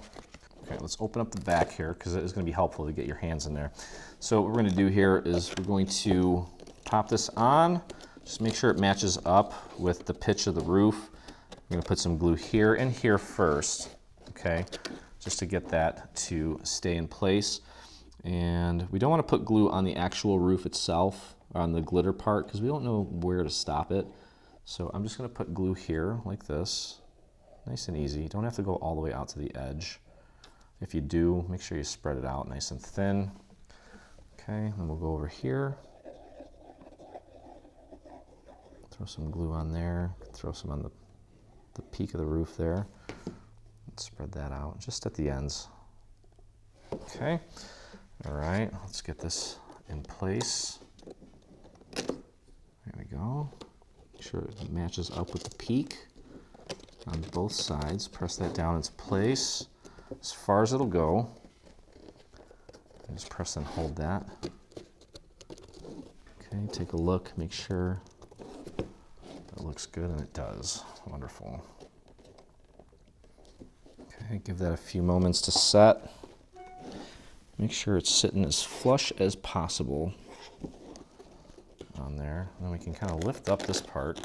Okay, let's open up the back here because it is going to be helpful to get your hands in there. So what we're going to do here is we're going to pop this on. Just make sure it matches up with the pitch of the roof. I'm going to put some glue here and here first, okay, just to get that to stay in place. And we don't want to put glue on the actual roof itself, on the glitter part, because we don't know where to stop it. So I'm just going to put glue here like this, nice and easy. You don't have to go all the way out to the edge. If you do, make sure you spread it out nice and thin. Okay, then we'll go over here. Throw some glue on there, throw some on the peak of the roof there. Let's spread that out just at the ends. Okay, all right, let's get this in place. There we go. Make sure it matches up with the peak on both sides. Press that down into place as far as it'll go. And just press and hold that. Okay, take a look, make sure it looks good, and it does. Wonderful. Okay, give that a few moments to set. Make sure it's sitting as flush as possible on there. And then we can kind of lift up this part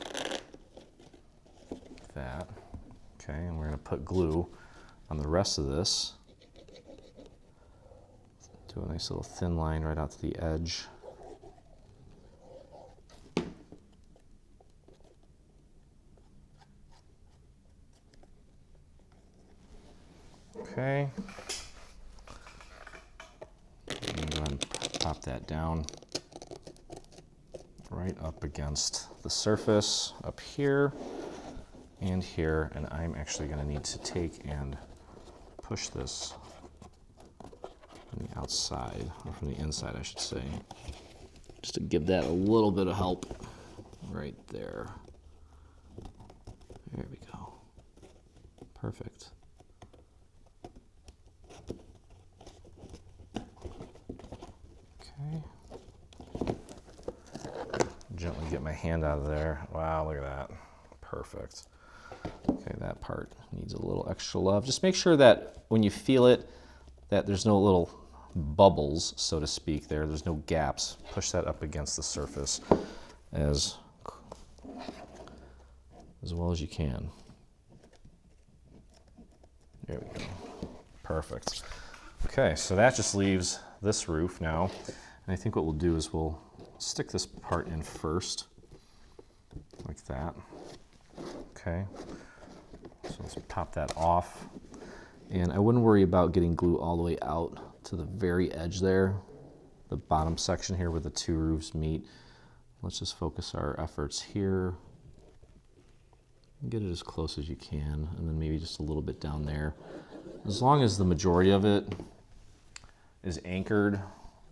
like that. Okay, and we're going to put glue on the rest of this. Do a nice little thin line right out to the edge. Okay. And pop that down right up against the surface up here and here, and I'm actually going to need to take and push this from the outside, or from the inside I should say, just to give that a little bit of help right there. There we go. Perfect. Okay. Gently get my hand out of there. Wow, look at that. Perfect. Okay, that part needs a little extra love. Just make sure that when you feel it, that there's no little bubbles, so to speak, there. There's no gaps. Push that up against the surface as well as you can. There we go. Perfect. Okay, so that just leaves this roof now. And I think what we'll do is we'll stick this part in first, like that. Okay, so let's pop that off. And I wouldn't worry about getting glue all the way out to the very edge there, the bottom section here where the two roofs meet. Let's just focus our efforts here. Get it as close as you can, and then maybe just a little bit down there. As long as the majority of it is anchored,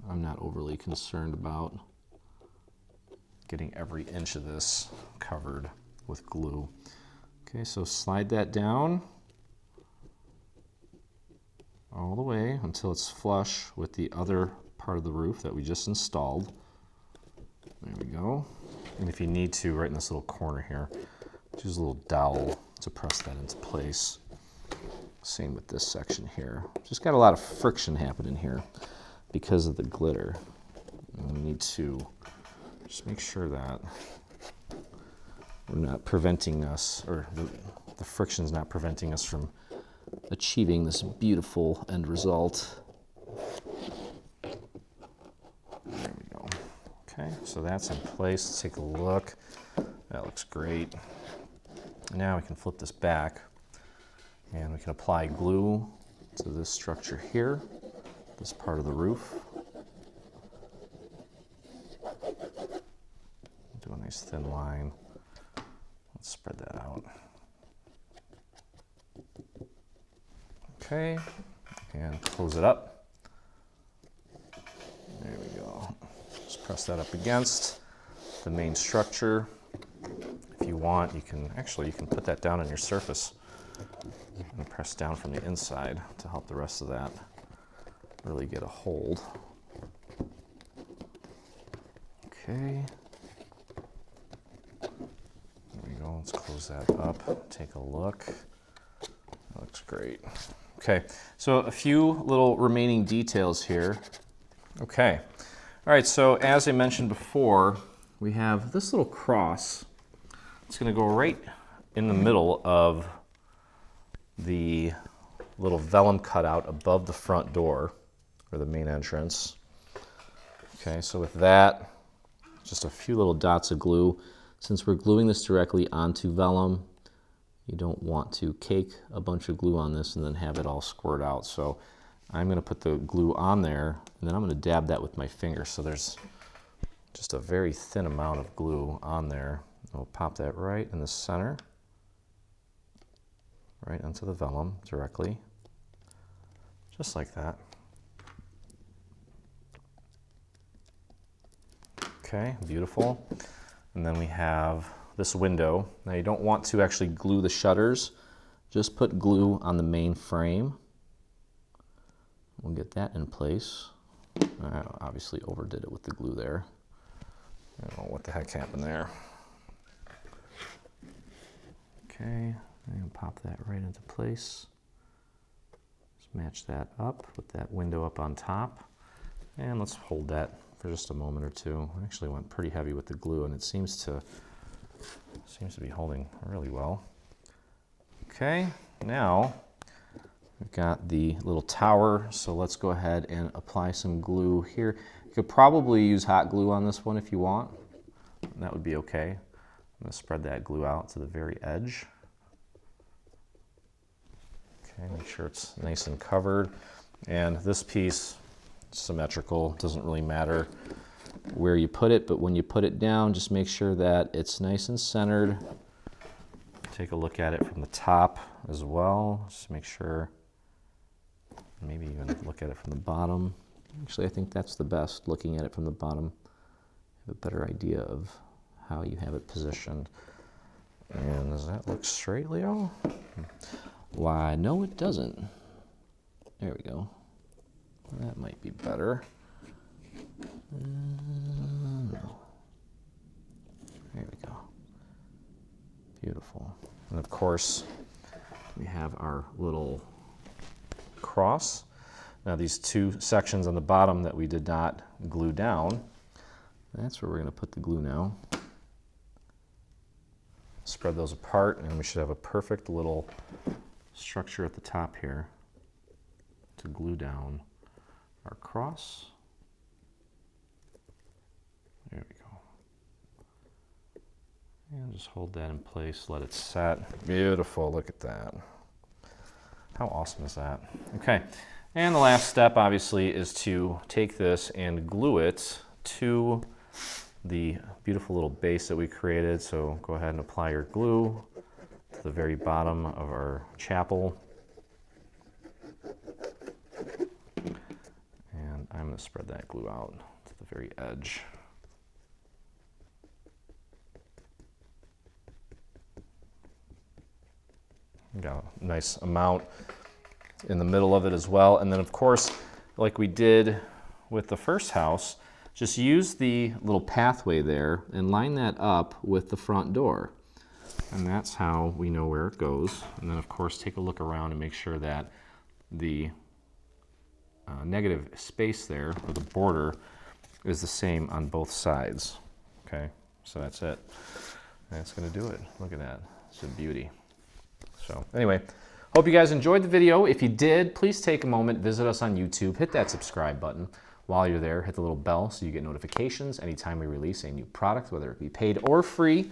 I'm not overly concerned about getting every inch of this covered with glue. Okay, so slide that down all the way until it's flush with the other part of the roof that we just installed. There we go. And if you need to, right in this little corner here, use a little dowel to press that into place. Same with this section here. Just got a lot of friction happening here because of the glitter. And we need to just make sure that we're not preventing us, or the friction's not preventing us from achieving this beautiful end result. There we go. Okay, so that's in place. Let's take a look. That looks great. Now we can flip this back and we can apply glue to this structure here, this part of the roof. Do a nice thin line. Let's spread that out. Okay, and close it up. There we go. Just press that up against the main structure. If you want, you can put that down on your surface and press down from the inside to help the rest of that really get a hold. Okay. There we go. Let's close that up. Take a look. That looks great. Okay, so a few little remaining details here. Okay. All right, so as I mentioned before, we have this little cross. It's going to go right in the middle of the little vellum cutout above the front door, or the main entrance. Okay, so with that, just a few little dots of glue. Since we're gluing this directly onto vellum, you don't want to cake a bunch of glue on this and then have it all squirt out. So I'm going to put the glue on there, and then I'm going to dab that with my finger. So there's just a very thin amount of glue on there. We'll pop that right in the center, right onto the vellum directly, just like that. Okay, beautiful. And then we have this window. Now you don't want to actually glue the shutters, just put glue on the main frame. We'll get that in place. I obviously overdid it with the glue there. I don't know what the heck happened there. Okay, and pop that right into place. Just match that up, put that window up on top, and let's hold that for just a moment or two. I actually went pretty heavy with the glue, and it seems to be holding really well. Okay, now we've got the little tower, so let's go ahead and apply some glue here. You could probably use hot glue on this one if you want. That would be okay. I'm going to spread that glue out to the very edge. Okay, make sure it's nice and covered. And this piece symmetrical. It doesn't really matter where you put it, but when you put it down, just make sure that it's nice and centered. Take a look at it from the top as well. Just make sure, maybe even look at it from the bottom. Actually, I think that's the best, looking at it from the bottom. Have a better idea of how you have it positioned. And does that look straight, Leo? Why, no it doesn't. There we go. That might be better. No. There we go. Beautiful. And of course, we have our little cross. Now these two sections on the bottom that we did not glue down, that's where we're going to put the glue now. Spread those apart, and we should have a perfect little structure at the top here to glue down our cross. There we go. And just hold that in place, let it set. Beautiful, look at that. How awesome is that? Okay, and the last step obviously is to take this and glue it to the beautiful little base that we created. So go ahead and apply your glue to the very bottom of our chapel. And I'm going to spread that glue out to the very edge. Got a nice amount in the middle of it as well. And then of course, like we did with the first house, just use the little pathway there and line that up with the front door. And that's how we know where it goes. And then of course, take a look around and make sure that the negative space there, or the border, is the same on both sides. Okay, so that's it. That's gonna do it. Look at that, it's a beauty. So anyway, hope you guys enjoyed the video. If you did, please take a moment, visit us on YouTube, hit that subscribe button. While you're there, hit the little bell so you get notifications anytime we release a new product, whether it be paid or free.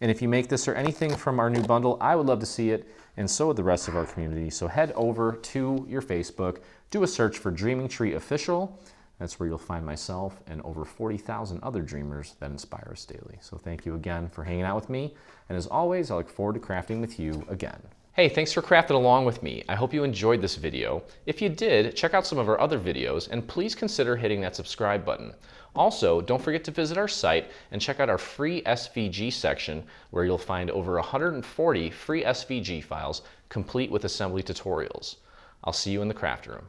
And if you make this or anything from our new bundle, I would love to see it, and so would the rest of our community. So head over to your Facebook, do a search for Dreaming Tree Official. That's where you'll find myself and over 40,000 other dreamers that inspire us daily. So thank you again for hanging out with me. And as always, I look forward to crafting with you again. Hey, thanks for crafting along with me. I hope you enjoyed this video. If you did, check out some of our other videos and please consider hitting that subscribe button. Also, don't forget to visit our site and check out our free SVG section where you'll find over 140 free SVG files complete with assembly tutorials. I'll see you in the craft room.